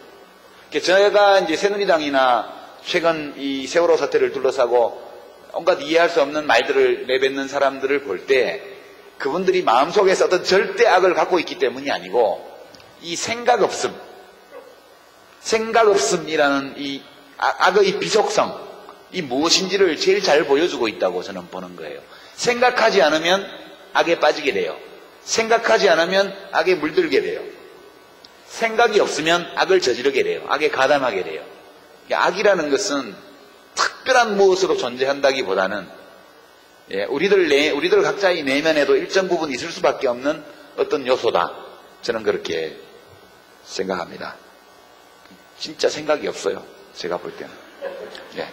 제가 이제 새누리당이나 최근 이 세월호 사태를 둘러싸고 온갖 이해할 수 없는 말들을 내뱉는 사람들을 볼 때 그분들이 마음속에서 어떤 절대 악을 갖고 있기 때문이 아니고 이 생각 없음이라는 이 악의 비속성, 이 무엇인지를 제일 잘 보여주고 있다고 저는 보는 거예요. 생각하지 않으면 악에 빠지게 돼요. 생각하지 않으면 악에 물들게 돼요. 생각이 없으면 악을 저지르게 돼요. 악에 가담하게 돼요. 악이라는 것은 특별한 무엇으로 존재한다기보다는 우리들 각자의 내면에도 일정 부분 있을 수밖에 없는 어떤 요소다. 저는 그렇게 생각합니다. 진짜 생각이 없어요. 제가 볼 때는. 예.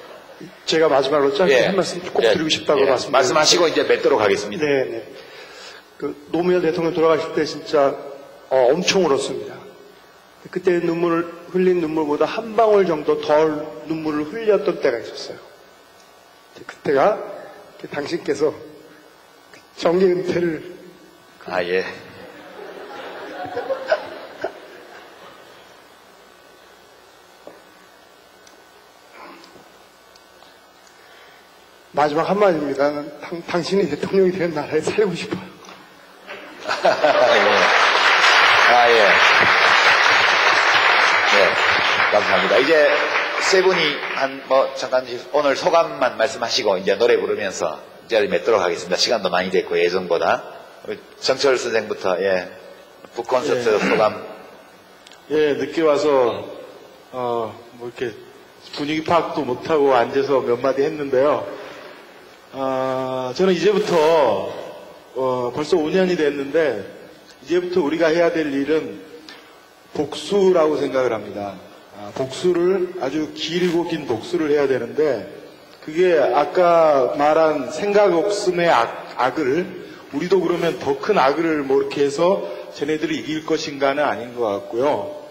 제가 마지막으로 짧게 한 말씀 꼭 드리고 싶다고 말씀하시고 이제 맺도록 하겠습니다. 네. 그 노무현 대통령 돌아가실 때 진짜 엄청 울었습니다. 그때 흘린 눈물보다 한 방울 정도 덜 눈물을 흘렸던 때가 있었어요. 그때가 당신께서 정계 은퇴를 예. 마지막 한마디입니다. 당신이 대통령이 된 나라에 살고 싶어요. 예. 감사합니다. 이제 세 분이 잠깐 오늘 소감만 말씀하시고 이제 노래 부르면서 이제 맺도록 하겠습니다. 시간도 많이 됐고 예정보다. 정철 선생부터 북콘서트 소감. 늦게 와서 이렇게 분위기 파악도 못하고 앉아서 몇 마디 했는데요. 저는 이제부터 벌써 5년이 됐는데 이제부터 우리가 해야 될 일은 복수라고 생각을 합니다. 복수를 아주 길고 긴 복수를 해야 되는데 그게 아까 말한 생각 없음의 악을 우리도 그러면 더 큰 악을 이렇게 해서 쟤네들이 이길 것인가는 아닌 것 같고요.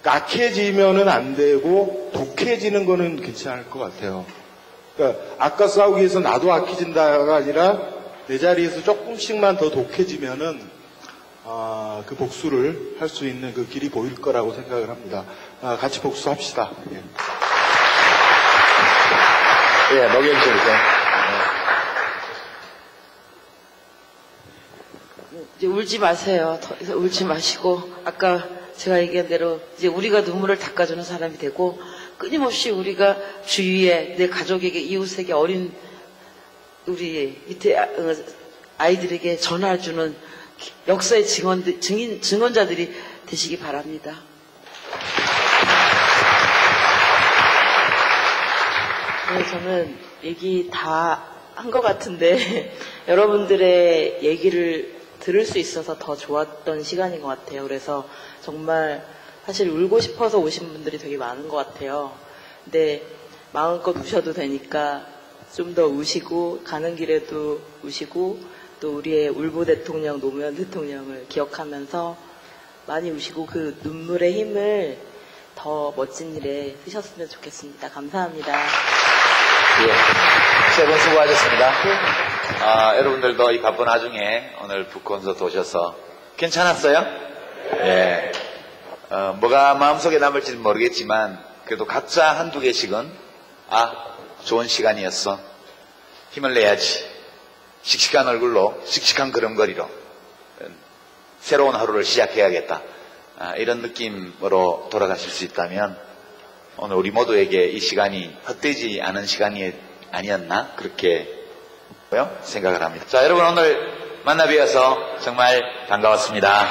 악해지면은 안 되고 독해지는 거는 괜찮을 것 같아요. 그러니까 아까 싸우기 위해서 나도 악해진다가 아니라 내 자리에서 조금씩만 더 독해지면은 그 복수를 할 수 있는 그 길이 보일 거라고 생각을 합니다. 같이 복수합시다. 노경철 선생. 이제 울지 마세요. 더 이상 울지 마시고 아까 제가 얘기한 대로 이제 우리가 눈물을 닦아주는 사람이 되고 끊임없이 우리가 주위에 내 가족에게 이웃에게 어린 우리 밑에 아이들에게 전화주는 역사의 증언자들이 되시기 바랍니다. 네, 저는 얘기 다 한 것 같은데 여러분들의 얘기를 들을 수 있어서 더 좋았던 시간인 것 같아요. 그래서 정말 사실 울고 싶어서 오신 분들이 되게 많은 것 같아요. 근데 마음껏 우셔도 되니까 좀 더 우시고 가는 길에도 우시고 또 우리의 울보 대통령 노무현 대통령을 기억하면서 많이 우시고 그 눈물의 힘을 더 멋진 일에 쓰셨으면 좋겠습니다. 감사합니다. 세 분 수고하셨습니다. 여러분들도 이 바쁜 와중에 오늘 북콘서트 오셔서 괜찮았어요? 뭐가 마음속에 남을지는 모르겠지만 그래도 각자 한두 개씩은 좋은 시간이었어. 힘을 내야지. 씩씩한 얼굴로 씩씩한 걸음걸이로 새로운 하루를 시작해야겠다. 이런 느낌으로 돌아가실 수 있다면 오늘 우리 모두에게 이 시간이 헛되지 않은 시간이 아니었나 그렇게 생각을 합니다. 자, 여러분 오늘 만나 뵈어서 정말 반가웠습니다.